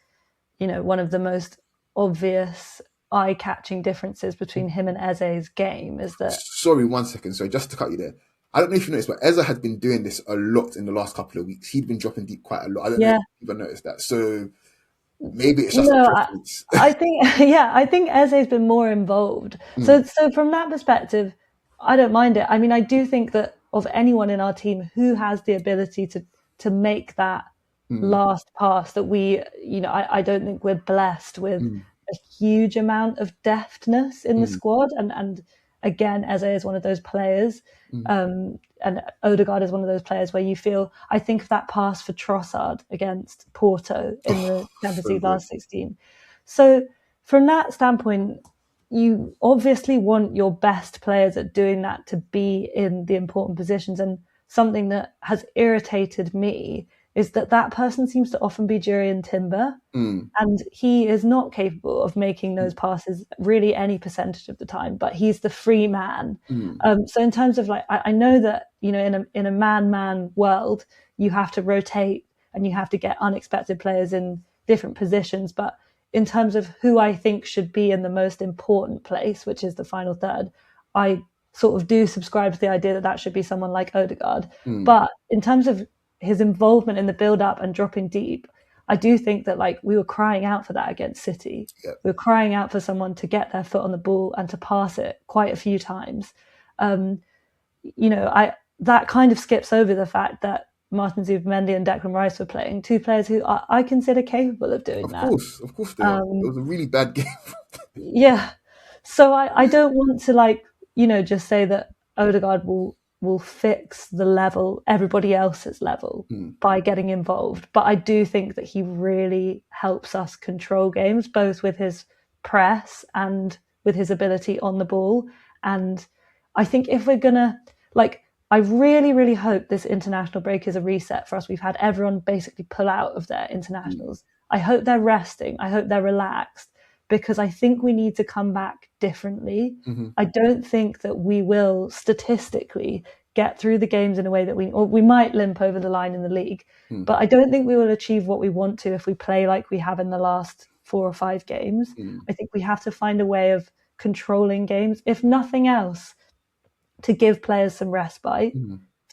one of the most obvious eye-catching differences between him and Eze's game is that... Sorry, 1 second. So just to cut you there. I don't know if you noticed, but Eze has been doing this a lot in the last couple of weeks. He'd been dropping deep quite a lot. I don't know if you've ever noticed that. So... maybe it's just a preference. I think Eze's been more involved. So from that perspective, I don't mind it. I mean, I do think that of anyone in our team who has the ability to make that last pass, that we, I don't think we're blessed with a huge amount of deftness in the squad. And again, Eze is one of those players. And Odegaard is one of those players where you feel, I think of that pass for Trossard against Porto in the Champions League last 16. So from that standpoint, you obviously want your best players at doing that to be in the important positions. And something that has irritated me is that person seems to often be Jurriën Timber, and he is not capable of making those passes really any percentage of the time, but he's the free man. So in terms of like, I know that, you know, in a man world, you have to rotate and you have to get unexpected players in different positions, but in terms of who I think should be in the most important place, which is the final third, I sort of do subscribe to the idea that should be someone like Odegaard. But in terms of his involvement in the build-up and dropping deep, I do think that like we were crying out for that against City. Yep. We were crying out for someone to get their foot on the ball and to pass it quite a few times. You know, that kind of skips over the fact that Martin Zubimendi and Declan Rice were playing, two players who I consider capable of doing that. Of course they are. It was a really bad game. Yeah. So I don't want to, like, you know, just say that Odegaard will fix the level, everybody else's level, by getting involved. But I do think that he really helps us control games, both with his press and with his ability on the ball. And I think if we're gonna, like, I really, really hope this international break is a reset for us. We've had everyone basically pull out of their internationals. I hope they're resting. I hope they're relaxed, because I think we need to come back differently. I don't think that we will statistically get through the games in a way that we might limp over the line in the league, but I don't think we will achieve what we want to if we play like we have in the last 4 or 5 games. I think we have to find a way of controlling games, if nothing else, to give players some respite,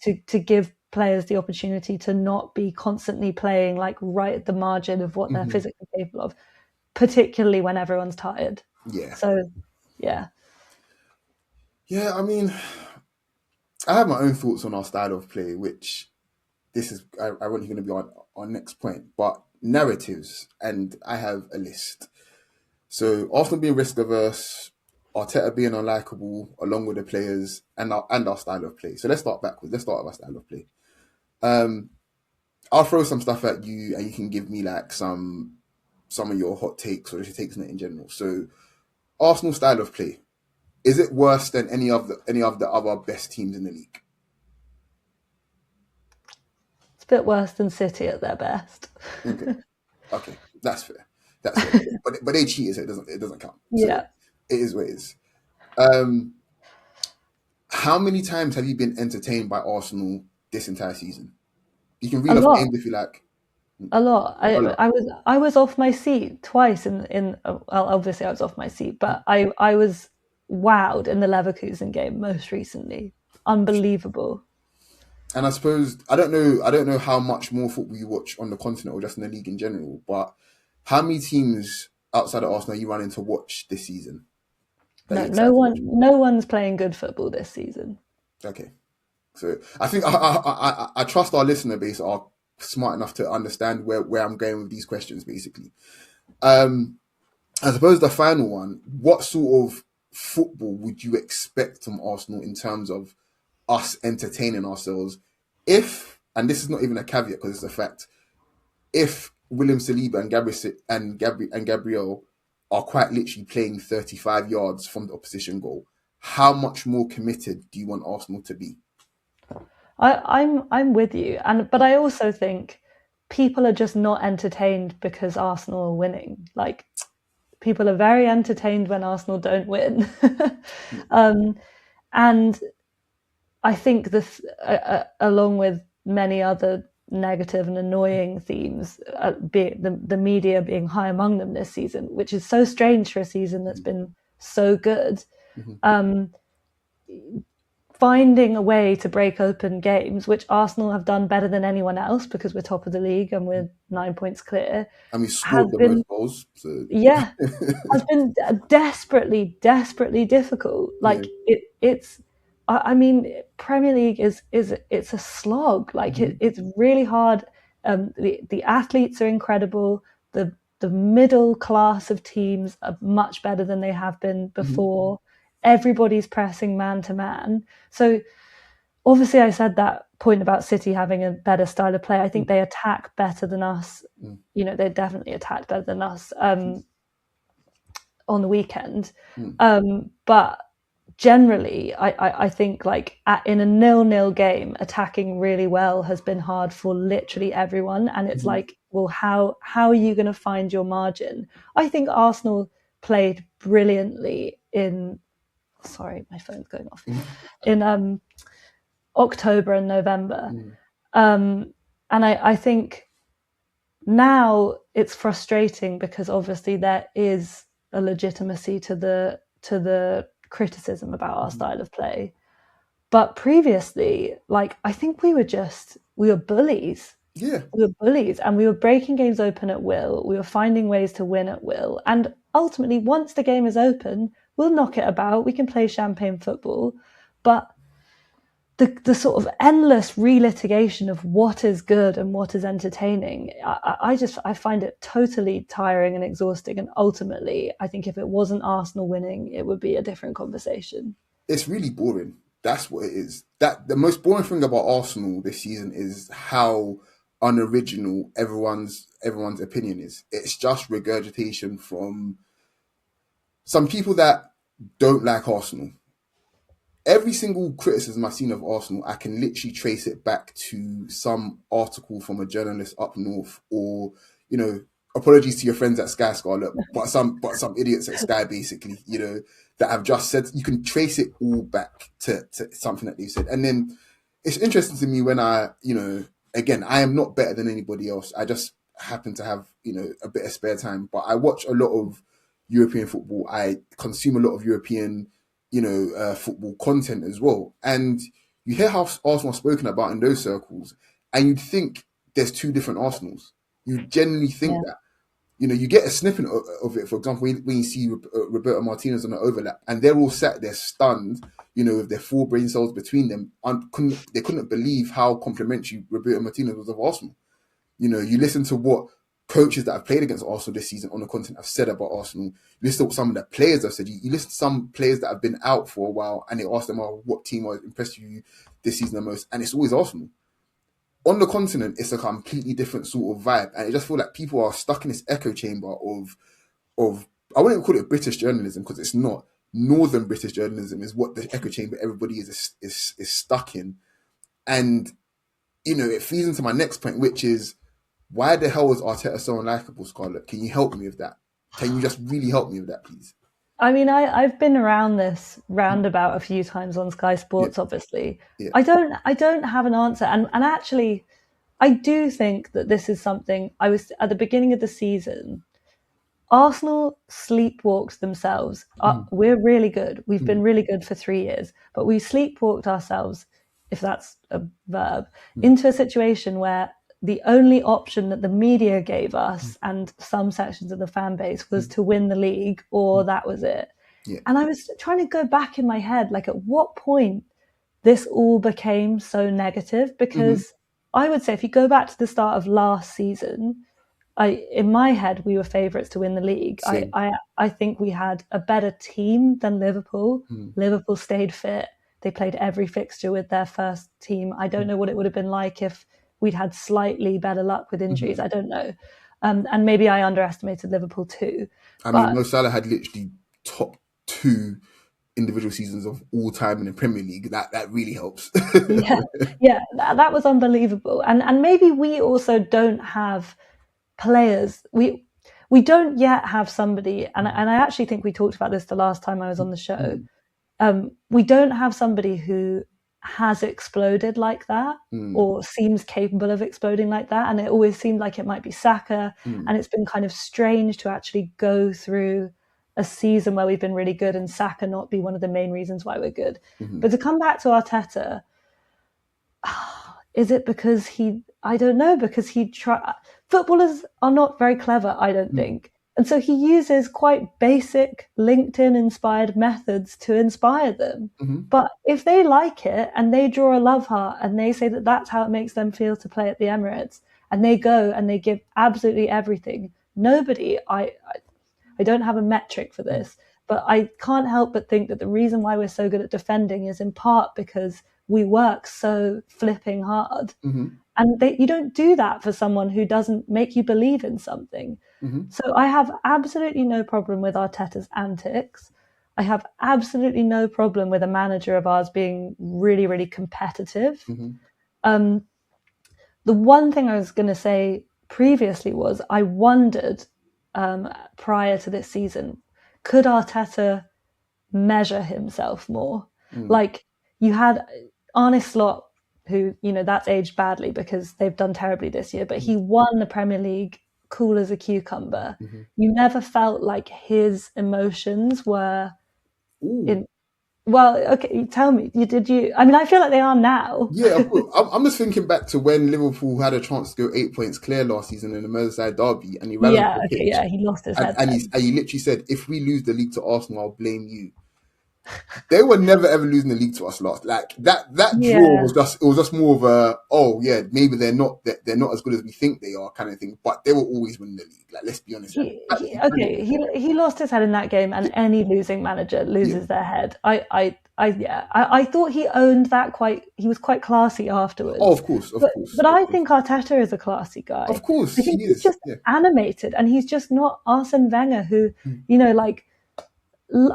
to give players the opportunity to not be constantly playing like right at the margin of what they're physically capable of, particularly when everyone's tired. Yeah. So, yeah. Yeah, I mean, I have my own thoughts on our style of play, which this is ironically going to be our next point, but narratives, and I have a list. So Arsenal being risk averse, Arteta being unlikable, along with the players and our style of play. So let's start backwards. Let's start with our style of play. I'll throw some stuff at you, and you can give me like some of your hot takes or just your takes on it in general. So, Arsenal style of play, is it worse than any of the other best teams in the league? It's a bit worse than City at their best. Okay, that's fair. But they cheated, so it doesn't count. So Yeah, it is what it is. How many times have you been entertained by Arsenal this entire season? You can read off games if you like. A lot. I was off my seat twice in well, obviously I was off my seat, but I was wowed in the Leverkusen game most recently. Unbelievable. And I suppose I don't know how much more football you watch on the continent or just in the league in general, but how many teams outside of Arsenal are you running to watch this season? No one's playing good football this season. Okay. So I think I trust our listener base are smart enough to understand where I'm going with these questions, basically. I suppose the final one, what sort of football would you expect from Arsenal in terms of us entertaining ourselves if, and this is not even a caveat because it's a fact, if William Saliba and Gabriel are quite literally playing 35 yards from the opposition goal, how much more committed do you want Arsenal to be? I'm with you, but I also think people are just not entertained because Arsenal are winning. Like, people are very entertained when Arsenal don't win. And I think this, along with many other negative and annoying themes, the media being high among them this season, which is so strange for a season that's been so good. Finding a way to break open games, which Arsenal have done better than anyone else because we're top of the league and we're 9 points clear. And we scored the most goals. So. Yeah, has been desperately difficult. Like it's. I mean, Premier League it's a slog. Like it's really hard. The athletes are incredible. The middle class of teams are much better than they have been before. Everybody's pressing man to man. So obviously I said that point about City having a better style of play. I think they attack better than us. You know, they definitely attacked better than us on the weekend. But generally, I think like in a 0-0 game, attacking really well has been hard for literally everyone. And it's like, well, how are you going to find your margin? I think Arsenal played brilliantly in, sorry, my phone's going off, in October and November. And I think now it's frustrating because obviously there is a legitimacy to the criticism about our style of play. But previously, like, I think we were bullies. Yeah. We were bullies, and we were breaking games open at will. We were finding ways to win at will. And ultimately, once the game is open, we'll knock it about. We can play champagne football. But the sort of endless relitigation of what is good and what is entertaining, I find it totally tiring and exhausting. And ultimately, I think if it wasn't Arsenal winning, it would be a different conversation. It's really boring. That's what it is. That the most boring thing about Arsenal this season is how unoriginal everyone's opinion is. It's just regurgitation from some people that don't like Arsenal. Every single criticism I've seen of Arsenal, I can literally trace it back to some article from a journalist up north, or, you know, apologies to your friends at Sky, Scarlet, but some idiots at Sky, basically, you know, that have just said, you can trace it all back to something that they've said. And then it's interesting to me when again, I am not better than anybody else. I just happen to have, a bit of spare time, but I watch a lot of European football. I consume a lot of European football content as well. And you hear how Arsenal are spoken about in those circles, and you'd think there's two different Arsenals. You genuinely think that. You get a snippet of it. For example, when you see Roberto Martinez on the overlap, and they're all sat there stunned, with their full brain cells between them, and they couldn't believe how complimentary Roberto Martinez was of Arsenal. You listen to what coaches that have played against Arsenal this season on the continent have said about Arsenal. You listen to what some of the players have said. You listen to some players that have been out for a while, and they ask them, what team has impressed you this season the most? And it's always Arsenal. On the continent, it's a completely different sort of vibe. And I just feel like people are stuck in this echo chamber of I wouldn't even call it British journalism, because it's not. Northern British journalism is what the echo chamber everybody is stuck in. And, it feeds into my next point, which is, why the hell is Arteta so unlikable, Scarlett? Can you help me with that? Can you just really help me with that, please? I mean, I've been around this roundabout a few times on Sky Sports, obviously. Yeah. I don't have an answer. And actually, I do think that this is something I was at the beginning of the season. Arsenal sleepwalked themselves. We're really good. We've been really good for 3 years, but we sleepwalked ourselves, if that's a verb, into a situation where the only option that the media gave us and some sections of the fan base was to win the league, or that was it. Yeah. And I was trying to go back in my head, like, at what point this all became so negative? Because I would say if you go back to the start of last season, in my head, we were favourites to win the league. I think we had a better team than Liverpool. Liverpool stayed fit. They played every fixture with their first team. I don't know what it would have been like if we'd had slightly better luck with injuries. I don't know. And maybe I underestimated Liverpool too. I mean, Mo Salah had literally top 2 individual seasons of all time in the Premier League. That really helps. That was unbelievable. And maybe we also don't have players. We don't yet have somebody, and I actually think we talked about this the last time I was on the show. We don't have somebody who has exploded like that or seems capable of exploding like that. And it always seemed like it might be Saka. And it's been kind of strange to actually go through a season where we've been really good and Saka not be one of the main reasons why we're good. But to come back to Arteta, is it because I don't know, because footballers are not very clever, I don't think. And so he uses quite basic LinkedIn-inspired methods to inspire them. But if they like it and they draw a love heart and they say that that's how it makes them feel to play at the Emirates, and they go and they give absolutely everything, I don't have a metric for this, but I can't help but think that the reason why we're so good at defending is in part because we work so flipping hard. And you don't do that for someone who doesn't make you believe in something. So I have absolutely no problem with Arteta's antics. I have absolutely no problem with a manager of ours being really, really competitive. The one thing I was going to say previously was I wondered prior to this season, could Arteta measure himself more? Like, you had Arne Slot, who, that's aged badly because they've done terribly this year, but he won the Premier League cool as a cucumber. You never felt like his emotions were in. Well, okay, tell me, did you? I mean, I feel like they are now. Yeah, of course. I'm just thinking back to when Liverpool had a chance to go 8 points clear last season in the Merseyside derby, and he ran onto Yeah, the okay, pitch, yeah, he lost his head. and he literally said, "If we lose the league to Arsenal, I'll blame you." They were never ever losing the league to us last. Like that draw was just more of a, oh yeah, maybe they're not as good as we think they are kind of thing, but they were always winning the league. Like, let's be honest. He lost his head in that game, and any losing manager loses their head. I thought he owned that he was quite classy afterwards. Oh, of course. But I think Arteta is a classy guy. Of course, I think he's just animated, and he's just not Arsene Wenger, who, like,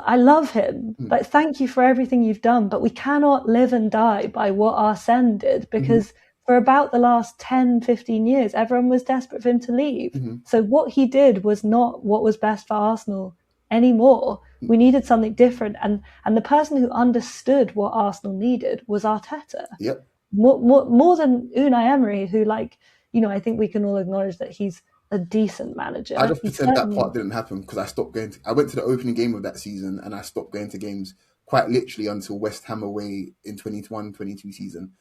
I love him. Like, thank you for everything you've done, but we cannot live and die by what Arsene did, because for about the last 10, 15 years, everyone was desperate for him to leave. So what he did was not what was best for Arsenal anymore. We needed something different. And the person who understood what Arsenal needed was Arteta. Yep. More than Unai Emery, who, like, I think we can all acknowledge that he's a decent manager. I just pretend that part didn't happen because I went to the opening game of that season, and I stopped going to games quite literally until West Ham away in 21-22 season.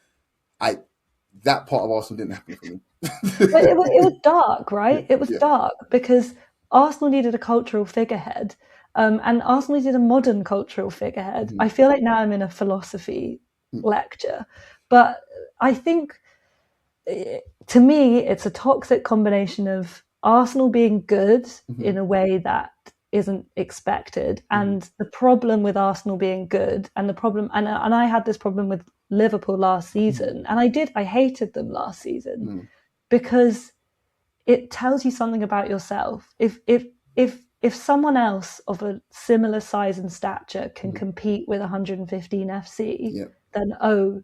That part of Arsenal didn't happen for me. But it was dark, right? It was dark because Arsenal needed a cultural figurehead, and Arsenal needed a modern cultural figurehead. I feel like now I'm in a philosophy lecture, but I think, to me, it's a toxic combination of Arsenal being good in a way that isn't expected, and the problem with Arsenal being good, and the problem, and I had this problem with Liverpool last season, and I hated them last season because it tells you something about yourself. If someone else of a similar size and stature can compete with 115 FC, then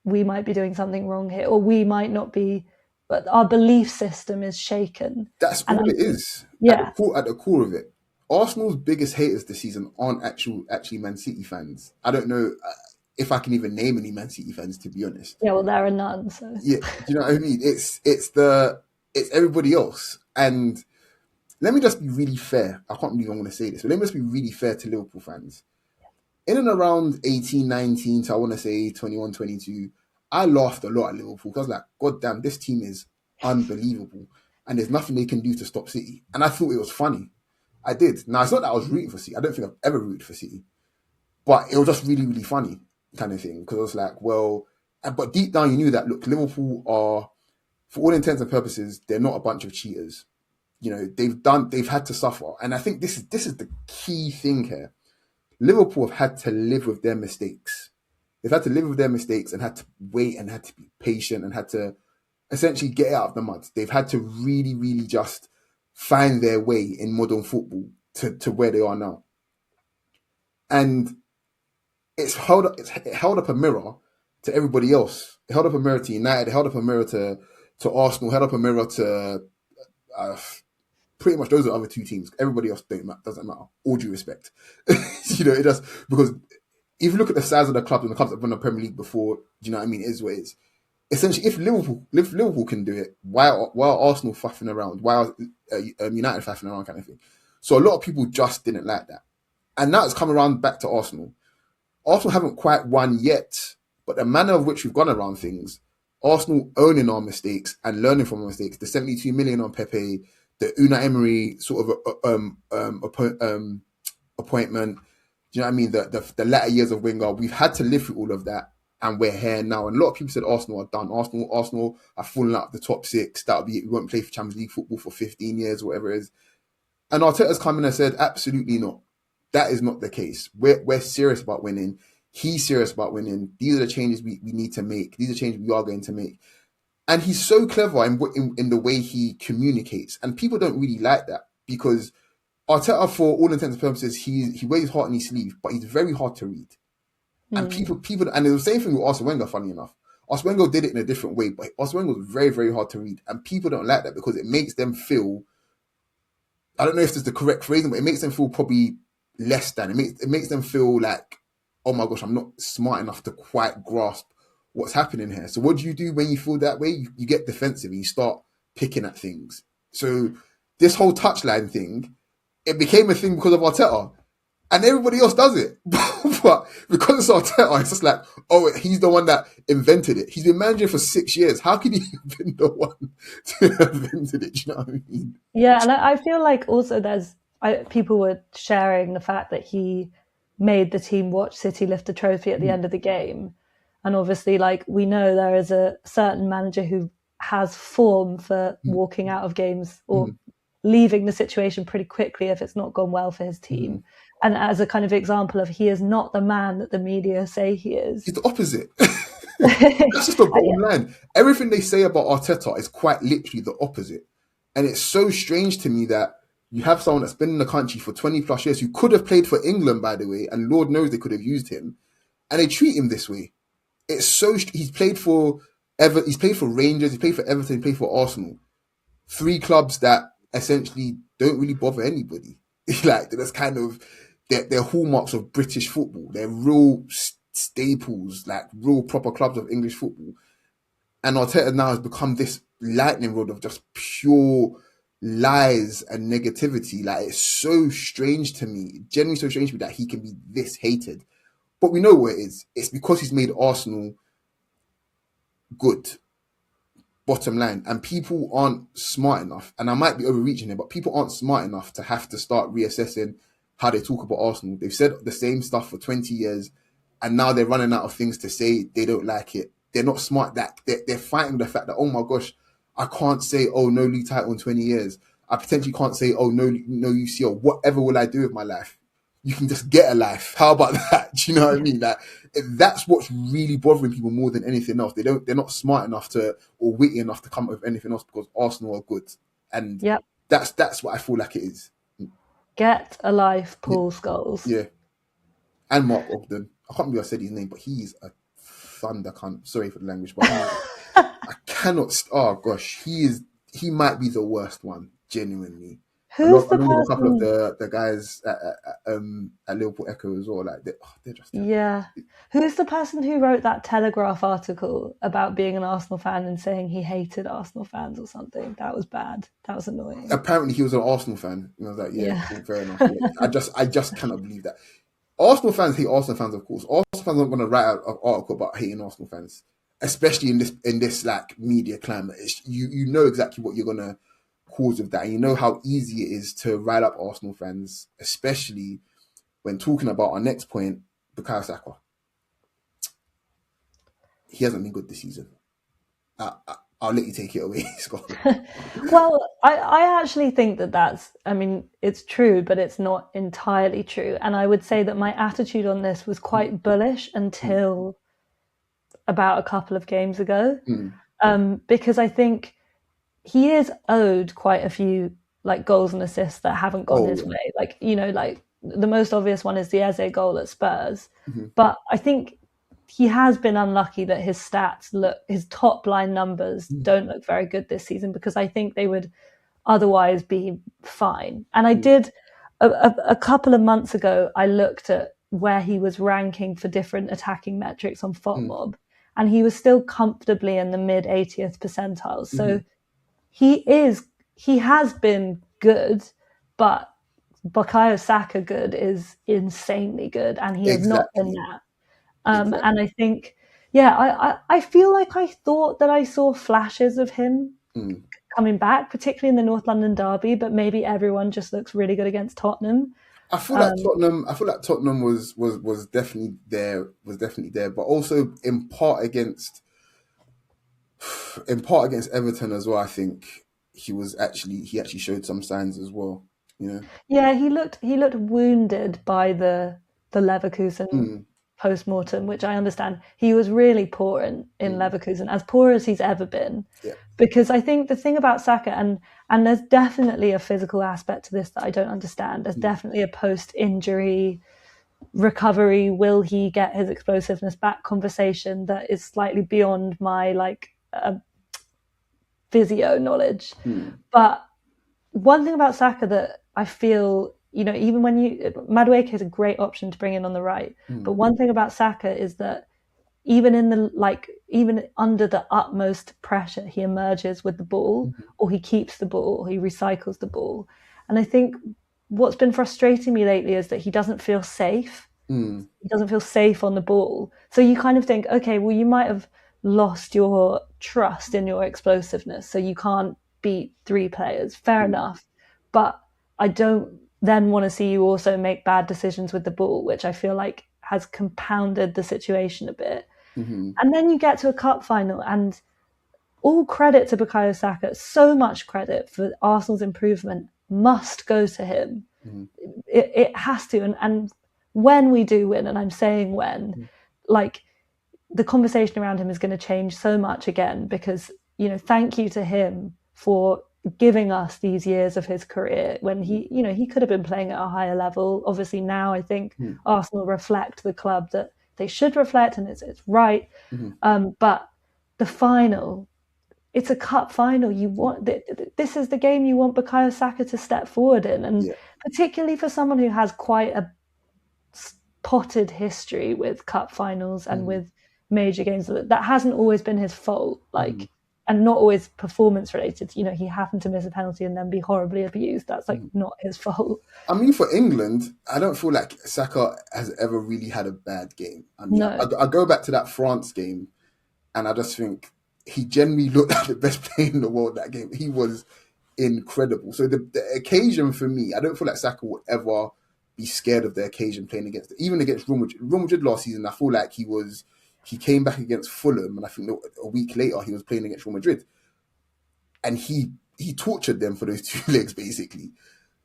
we might be doing something wrong here, or we might not be, but our belief system is shaken. That's all it is. Yeah. At the core of it, Arsenal's biggest haters this season aren't actually Man City fans. I don't know if I can even name any Man City fans, to be honest. Yeah, well, there are none. So. Yeah, do you know what I mean? It's everybody else. And let me just be really fair. I can't believe I'm going to say this, but let me just be really fair to Liverpool fans. In and around 18, 19 to, I want to say, 21, 22, I laughed a lot at Liverpool because I was like, God damn, this team is unbelievable. And there's nothing they can do to stop City. And I thought it was funny. I did. Now, it's not that I was rooting for City. I don't think I've ever rooted for City. But it was just really, really funny kind of thing. Because I was like, well, but deep down you knew that, look, Liverpool are, for all intents and purposes, they're not a bunch of cheaters. They've had to suffer. And I think this is the key thing here. Liverpool have had to live with their mistakes. They've had to live with their mistakes and had to wait and had to be patient and had to essentially get out of the mud. They've had to really, really just find their way in modern football to where they are now. And it held up a mirror to everybody else. It held up a mirror to United. It held up a mirror to Arsenal. It held up a mirror to pretty much those are the other two teams. Everybody else doesn't matter. All due respect. It does, because if you look at the size of the clubs and the clubs that have won the Premier League before, do you know what I mean? It is what it is. Essentially, if Liverpool can do it, why Arsenal faffing around? Why United faffing around, kind of thing? So a lot of people just didn't like that, and now it's come around back to Arsenal. Arsenal haven't quite won yet, but the manner of which we've gone around things, Arsenal owning our mistakes and learning from our mistakes, the 72 million on Pepe, the Unai Emery sort of appointment. Do you know what I mean? The latter years of Wenger, we've had to live through all of that, and we're here now. And a lot of people said Arsenal are done. Arsenal are falling out of the top six. That'll be it. We won't play for Champions League football for 15 years, whatever it is. And Arteta's come in and said, absolutely not. That is not the case. We're serious about winning. He's serious about winning. These are the changes we need to make. These are the changes we are going to make. And he's so clever in the way he communicates. And people don't really like that because Arteta, for all intents and purposes, he wears his heart on his sleeve, but he's very hard to read. And people, and it's the same thing with Arsene Wenger. Funny enough, Arsene Wenger did it in a different way, but Arsene Wenger was very, very hard to read, and people don't like that because it makes them feel. I don't know if this is the correct phrasing, but it makes them feel probably less than. It makes them feel like, oh my gosh, I'm not smart enough to quite grasp what's happening here. So what do you do when you feel that way? You get defensive and you start picking at things. So this whole touchline thing, it became a thing because of Arteta. And everybody else does it. But because it's Arteta, it's just like, oh, he's the one that invented it. He's been managing for 6 years. How could he have been the one to have invented it? Do you know what I mean? Yeah, and I feel like also people were sharing the fact that he made the team watch City lift a trophy at the end of the game. And obviously, like, we know there is a certain manager who has form for walking out of games or leaving the situation pretty quickly if it's not gone well for his team. And as a kind of example of, he is not the man that the media say he is. He's the opposite. That's just the bottom line. Everything they say about Arteta is quite literally the opposite. And it's so strange to me that you have someone that's been in the country for 20 plus years, who could have played for England, by the way, and Lord knows they could have used him, and they treat him this way. It's so, he's played for he's played for Rangers, he played for Everton, he played for Arsenal. 3 clubs that essentially don't really bother anybody. Like, that's kind of, they're hallmarks of British football. They're real staples, like real proper clubs of English football. And Arteta now has become this lightning rod of just pure lies and negativity. Like, it's so strange to me, genuinely so strange to me, that he can be this hated. But we know what it is. It's because he's made Arsenal good. Bottom line. And people aren't smart enough, and I might be overreaching it, but people aren't smart enough to have to start reassessing how they talk about Arsenal. They've said the same stuff for 20 years, and now they're running out of things to say. They don't like it. They're not smart. That they're fighting the fact that, oh my gosh, I can't say, oh, no league title in 20 years. I potentially can't say, oh, no UCL. Whatever will I do with my life? You can just get a life. How about that? Do you know what I mean? Like, that's what's really bothering people more than anything else. They're not smart enough or witty enough to come up with anything else because Arsenal are good. And that's what I feel like it is. Get a life, Paul Scholes. Yeah. And Mark Ogden. I can't believe I said his name, but he's a thunder cunt. Sorry for the language, but I cannot. Oh gosh, he might be the worst one, genuinely. Who's the person? A couple of the guys at Liverpool Echo as well. Like, they're just terrible. Yeah. Who's the person who wrote that Telegraph article about being an Arsenal fan and saying he hated Arsenal fans or something? That was bad. That was annoying. Apparently, he was an Arsenal fan. And I was like, yeah. Cool, fair enough. Yeah. I just cannot believe that. Arsenal fans hate Arsenal fans, of course. Arsenal fans aren't going to write an article about hating Arsenal fans, especially in this like media climate. You know exactly what you're going to cause with that, and you know how easy it is to rile up Arsenal fans, especially when talking about our next point, Bukayo Saka. He hasn't been good this season. I'll let you take it away, Scott. Well, I actually think it's true, but it's not entirely true. And I would say that my attitude on this was quite bullish until about a couple of games ago, because I think he is owed quite a few like goals and assists that haven't gone his way. Like, like the most obvious one is the Eze goal at Spurs. But I think he has been unlucky that his top line numbers don't look very good this season, because I think they would otherwise be fine. And I did a couple of months ago, I looked at where he was ranking for different attacking metrics on FOTMob, and he was still comfortably in the mid 80th percentile. So he has been good, but Bukayo Saka good is insanely good, and he has not been that. And I think, I feel like I thought that I saw flashes of him coming back, particularly in the North London derby, but maybe everyone just looks really good against Tottenham. I feel like Tottenham was definitely there, but also in part against Everton as well. I think he actually showed some signs as well. Yeah, he looked wounded by the Leverkusen post-mortem, which I understand. He was really poor in Leverkusen, as poor as he's ever been. Yeah. Because I think the thing about Saka, and there's definitely a physical aspect to this that I don't understand. There's definitely a post-injury recovery, will he get his explosiveness back conversation that is slightly beyond my physio knowledge. But one thing about Saka that I feel, even when Madueke is a great option to bring in on the right, but one thing about Saka is that even under the utmost pressure, he emerges with the ball, or he keeps the ball, or he recycles the ball. And I think what's been frustrating me lately is that he doesn't feel safe. He doesn't feel safe on the ball. So you kind of think, okay, well, you might have lost your trust in your explosiveness, so you can't beat 3 players. Fair enough. But I don't then want to see you also make bad decisions with the ball, which I feel like has compounded the situation a bit. And then you get to a cup final, and all credit to Bukayo Saka, so much credit for Arsenal's improvement must go to him. It has to. And when we do win, and I'm saying when, the conversation around him is going to change so much again, because, thank you to him for giving us these years of his career when he could have been playing at a higher level. Obviously now I think Arsenal reflect the club that they should reflect, and it's right. But the final, it's a cup final. You want this is the game you want Bukayo Saka to step forward in, and particularly for someone who has quite a potted history with cup finals and with major games. That hasn't always been his fault, and not always performance related. He happened to miss a penalty and then be horribly abused. That's not his fault. I mean, for England, I don't feel like Saka has ever really had a bad game. I mean, No. I go back to that France game, and I just think he generally looked like the best player in the world that game. He was incredible. So the occasion for me, I don't feel like Saka would ever be scared of the occasion playing against, even against Real Madrid. Real Madrid last season, I feel like he came back against Fulham, and I think a week later he was playing against Real Madrid, and he tortured them for those 2 legs basically.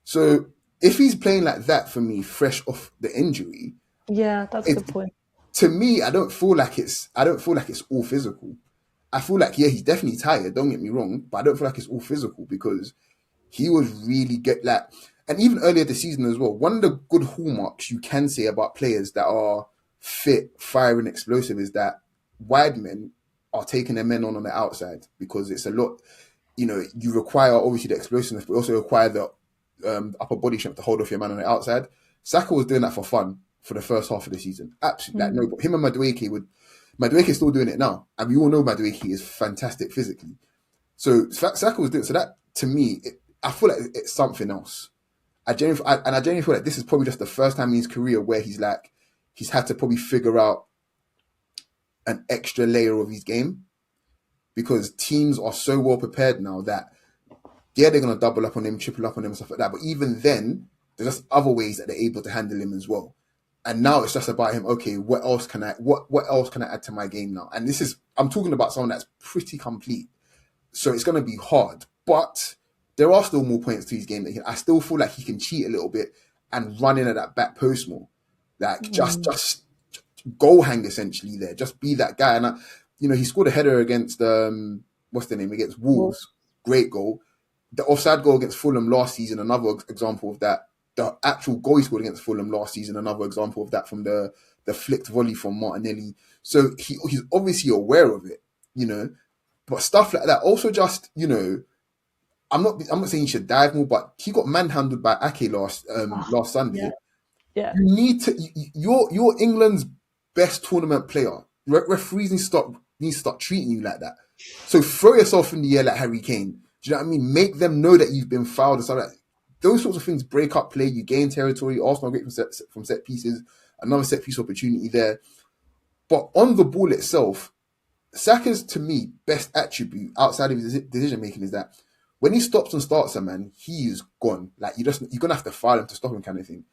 So if he's playing like that for me, fresh off the injury, that's a good point. To me, I don't feel like it's all physical. I feel like he's definitely tired. Don't get me wrong, but I don't feel like it's all physical, because he was really good. And even earlier this season as well, one of the good hallmarks you can say about players that are fit, firing, explosive is that wide men are taking their men on the outside, because it's a lot. You require obviously the explosiveness, but also require the upper body strength to hold off your man on the outside. Saka was doing that for fun for the first half of the season. Absolutely, no. But him and Madueke is still doing it now, and we all know Madueke is fantastic physically. So Saka was doing so. That to me, I feel like it's something else. I genuinely feel like this is probably just the first time in his career where he's had to probably figure out an extra layer of his game, because teams are so well prepared now that they're going to double up on him, triple up on him, and stuff like that. But even then, there's just other ways that they're able to handle him as well. And now it's just about him. Okay, what else can I add to my game now? And I'm talking about someone that's pretty complete. So it's going to be hard, but there are still more points to his game that I still feel like he can cheat a little bit and run in at that back post more. Just goal hang essentially there. Just be that guy. And he scored a header against what's the name, against Wolves. Great goal. The offside goal against Fulham last season, another example of that. The actual goal he scored against Fulham last season, another example of that, from the flicked volley from Martinelli. So he's obviously aware of it, But stuff like that. Also, just I'm not saying he should dive more, but he got manhandled by Ake last Sunday. Yeah. You need to. You're England's best tournament player. Referees need to start treating you like that. So throw yourself in the air like Harry Kane. Do you know what I mean? Make them know that you've been fouled and stuff like that. Those sorts of things break up play. You gain territory. Arsenal great from set pieces. Another set piece opportunity there. But on the ball itself, Saka's, to me, best attribute outside of his decision making is that when he stops and starts a man, he is gone. Like you're gonna have to foul him to stop him, kind of thing.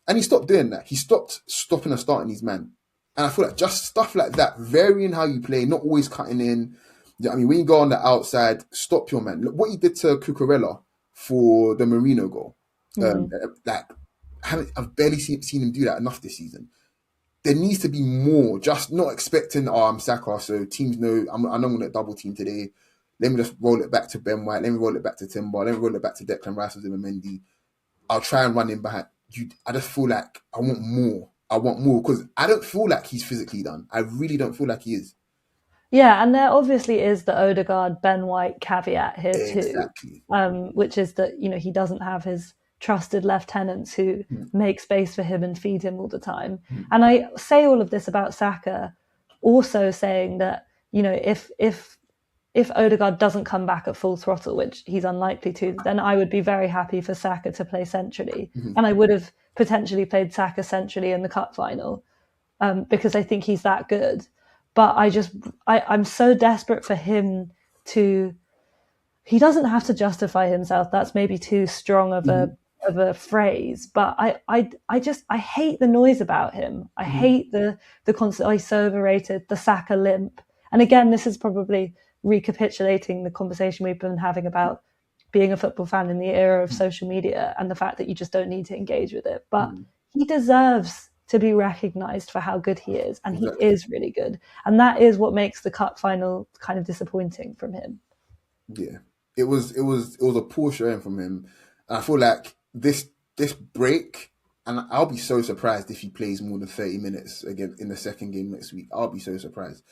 And he stopped doing that. He stopped stopping and starting his man. And I feel like just stuff like that, varying how you play, not always cutting in. I mean, when you go on the outside, stop your man. Look what he did to Cucurella for the Marino goal. I've barely seen him do that enough this season. there needs to be more. Just not expecting, I'm Saka, so teams know I know I'm going to double team today. Let me just roll it back to Ben White. Let me roll it back to Timber. Let me roll it back to Declan Rice and Mendy. I'll try and run him behind. I just feel like I want more. I want more because I don't feel like he's physically done. I really don't feel like he is. Yeah, and there obviously is the Odegaard, Ben White caveat here too, Exactly. which is that he doesn't have his trusted lieutenants who make space for him and feed him all the time. And I say all of this about Saka, also saying that if Odegaard doesn't come back at full throttle, which he's unlikely to, then I would be very happy for Saka to play centrally, and I would have potentially played Saka centrally in the cup final because I think he's that good. But I'm so desperate for him to. He doesn't have to justify himself. That's maybe too strong of a phrase. But I hate the noise about him. I hate the constant. Oh, he's so overrated. The Saka limp. And again, this is probably recapitulating the conversation we've been having about being a football fan in the era of social media and the fact that you just don't need to engage with it. But he deserves to be recognised for how good he is, and he is really good, and that is what makes the cup final kind of disappointing from him. Yeah, it was a poor showing from him, and I feel like this break, and I'll be so surprised if he plays more than 30 minutes again in the second game next week. I'll be so surprised.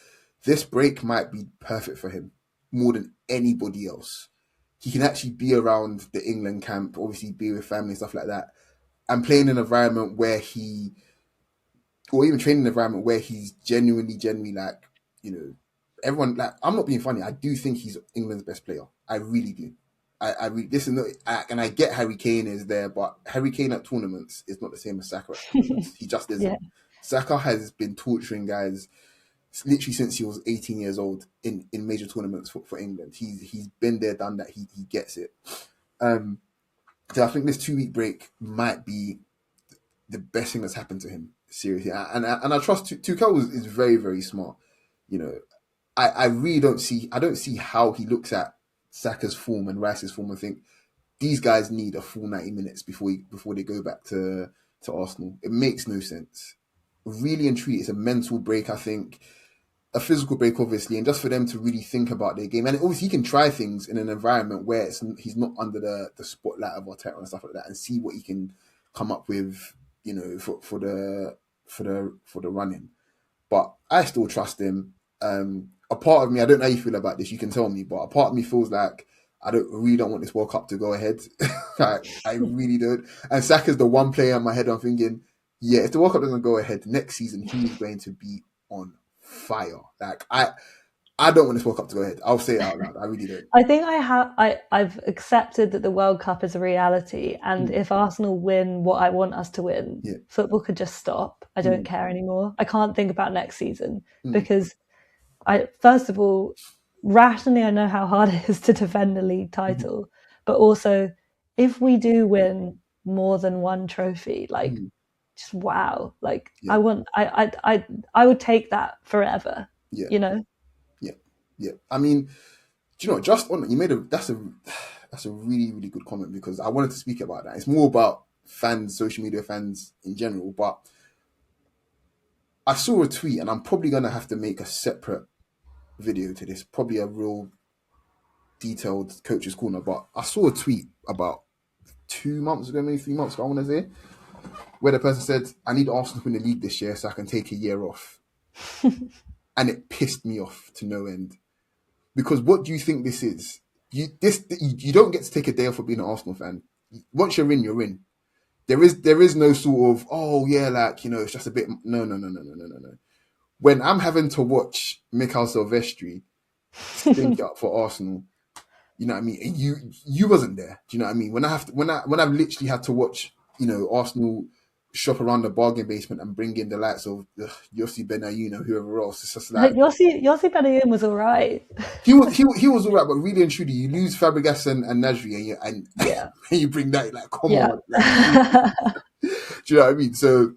This break might be perfect for him more than anybody else. He can actually be around the England camp, obviously be with family and stuff like that, and play in an environment where or even training environment where he's genuinely like, everyone, like, I'm not being funny. I do think he's England's best player. I really do. This is not, and I get Harry Kane is there, but Harry Kane at tournaments is not the same as Saka at tournaments. He just isn't. Yeah. Saka has been torturing guys literally since he was 18 years old in major tournaments for England. He's been there, done that. He gets it. So I think this 2-week break might be the best thing that's happened to him. Seriously, and I trust Tuchel is very, very smart. I really don't see how he looks at Saka's form and Rice's form and think these guys need a full 90 minutes before they go back to Arsenal. It makes no sense. Really and truly, it's a mental break, I think, a physical break, obviously, and just for them to really think about their game. And obviously, he can try things in an environment where he's not under the spotlight of Arteta and stuff like that, and see what he can come up with. For the running, but I still trust him. A part of me, I don't know how you feel about this. You can tell me, but a part of me feels like I really don't want this World Cup to go ahead. I really don't. And Saka's the one player in my head. I'm thinking, yeah, if the World Cup doesn't go ahead next season, he's going to be on fire. Like I don't want this World Cup to go ahead. I'll say it out loud. I really don't. I think I've accepted that the World Cup is a reality, and if Arsenal win what I want us to win, football could just stop. I don't care anymore. I can't think about next season because first of all, rationally, I know how hard it is to defend the league title, but also if we do win more than one trophy, like just wow, like I would take that forever. Yeah. I mean, do you know, just on that's a really, really good comment because I wanted to speak about that. It's more about fans, social media fans in general, but I saw a tweet and I'm probably going to have to make a separate video to this, probably a real detailed coach's corner, but I saw a tweet about 2 months ago, maybe 3 months ago, I want to say, where the person said, I need Arsenal to win the league this year so I can take a year off. And it pissed me off to no end. Because what do you think this is? You don't get to take a day off for being an Arsenal fan. Once you're in, you're in. There is no sort of, oh yeah, like, it's just a bit. No. When I'm having to watch Mikhail Silvestri stink up for Arsenal, you know what I mean? And you wasn't there. Do you know what I mean? When I've literally had to watch, Arsenal shop around the bargain basement and bring in the likes of Yossi Benayoun, whoever else. It's just like Yossi Benayoun was all right. He was all right, but really and truly, you lose Fabregas and Nasri, and you bring that, like, come on. Like, do you know what I mean? So,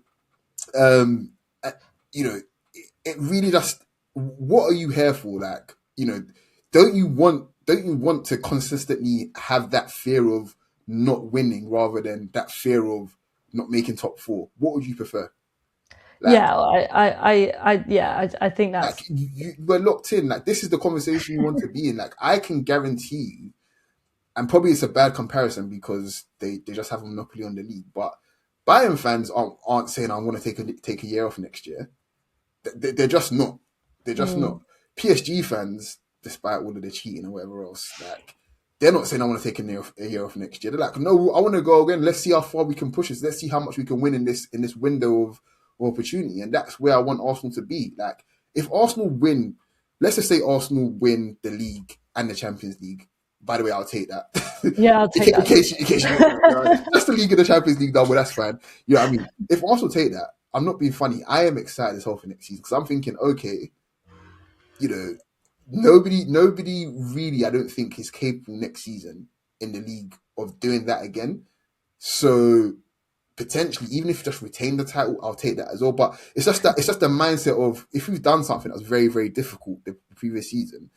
it really just, what are you here for? Like, don't you want to consistently have that fear of not winning rather than that fear of not making top four? What would you prefer? Like, I think that's like we're locked in. Like, this is the conversation you want to be in. Like, I can guarantee you, and probably it's a bad comparison because they just have a monopoly on the league. But Bayern fans aren't saying I want to take a year off next year. They're just not. They're just not. PSG fans, despite all of the cheating or whatever else, like, they're not saying I want to take a year off next year. They're like, no, I want to go again. Let's see how far we can push this. Let's see how much we can win in this window of opportunity. And that's where I want Arsenal to be. Like, if Arsenal win, let's just say Arsenal win the league and the Champions League. By the way, I'll take that. Yeah, I'll take that. In case that's the league and the Champions League double. That's fine. You know what I mean? If Arsenal take that, I'm not being funny. I am excited as hell for next season because I'm thinking, okay, you know, nobody really, I don't think, is capable next season in the league of doing that again. So potentially, even if you just retain the title, I'll take that as well. But it's just the mindset of, if we've done something that's very, very difficult the previous season,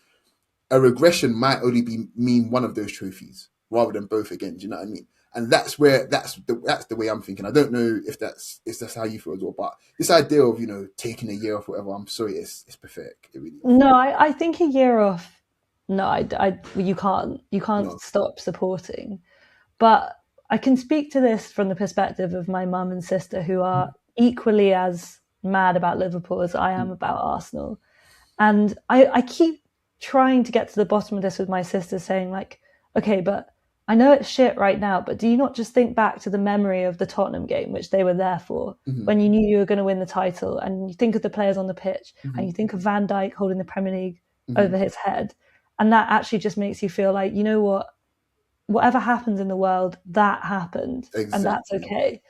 a regression might only mean one of those trophies rather than both again. Do you know what I mean? And that's the way I'm thinking. I don't know if that's how you feel as well, but this idea of, you know, taking a year off, whatever, I'm sorry, it's pathetic. It really is. No, I think a year off. No, you can't stop supporting, but I can speak to this from the perspective of my mum and sister, who are equally as mad about Liverpool as I am about Arsenal, and I keep trying to get to the bottom of this with my sister, saying like, okay, but I know it's shit right now, but do you not just think back to the memory of the Tottenham game, which they were there for, when you knew you were going to win the title, and you think of the players on the pitch, and you think of Van Dijk holding the Premier League over his head, and that actually just makes you feel like, you know what, whatever happens in the world, that happened, and that's okay.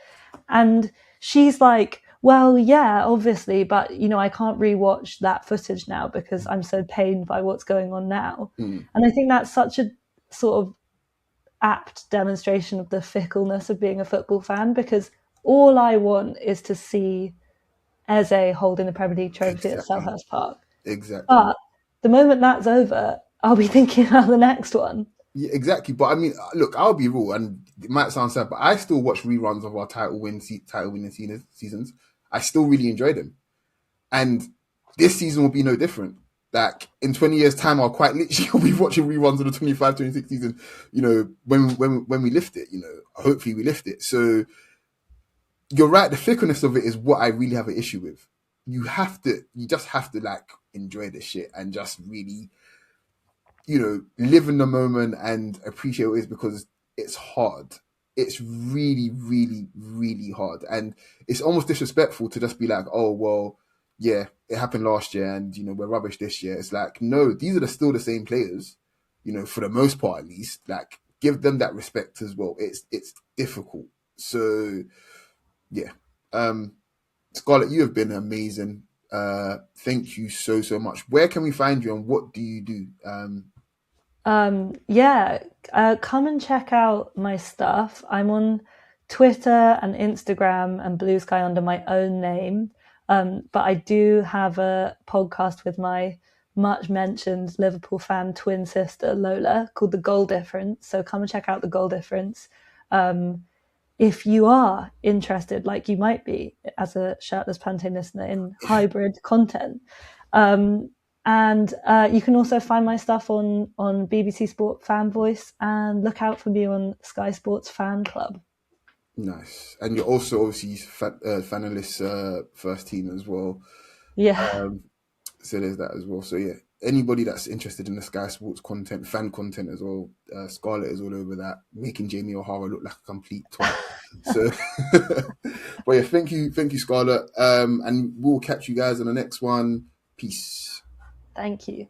And she's like, well, yeah, obviously, but, you know, I can't rewatch that footage now because I'm so pained by what's going on now. And I think that's such a sort of apt demonstration of the fickleness of being a football fan, because all I want is to see Eze holding the Premier League trophy at Selhurst Park. Exactly. But the moment that's over, I'll be thinking about the next one. Yeah, exactly. But I mean, look, I'll be real, and it might sound sad, but I still watch reruns of our title winning seasons. I still really enjoy them, and this season will be no different. Like, in 20 years' time, I'll quite literally be watching reruns of the 25-26 season. You know, when we lift it, you know, hopefully we lift it. So you're right. The fickleness of it is what I really have an issue with. You just have to like enjoy this shit and just really, you know, live in the moment and appreciate what it is, because it's hard. It's really, really, really hard. And it's almost disrespectful to just be like, oh, well, yeah, it happened last year and, you know, we're rubbish this year. It's like, no, these are still the same players, you know, for the most part, at least. Like, give them that respect as well. It's difficult. So, yeah. Scarlet, you have been amazing. Thank you so, so much. Where can we find you and what do you do? Come and check out my stuff. I'm on Twitter and Instagram and Blue Sky under my own name. But I do have a podcast with my much mentioned Liverpool fan twin sister Lola called The Goal Difference. So come and check out The Goal Difference. If you are interested, like you might be as a Shirtless Plantain listener, in hybrid content. And you can also find my stuff on BBC Sport Fan Voice, and look out for me on Sky Sports Fan Club. Nice. And you're also obviously Fanalist first team as well. Yeah. So there's that as well. So yeah, anybody that's interested in the Sky Sports content, fan content as well, Scarlet is all over that, making Jamie O'Hara look like a complete twat. So, but yeah, thank you, Scarlet. And we'll catch you guys on the next one. Peace. Thank you.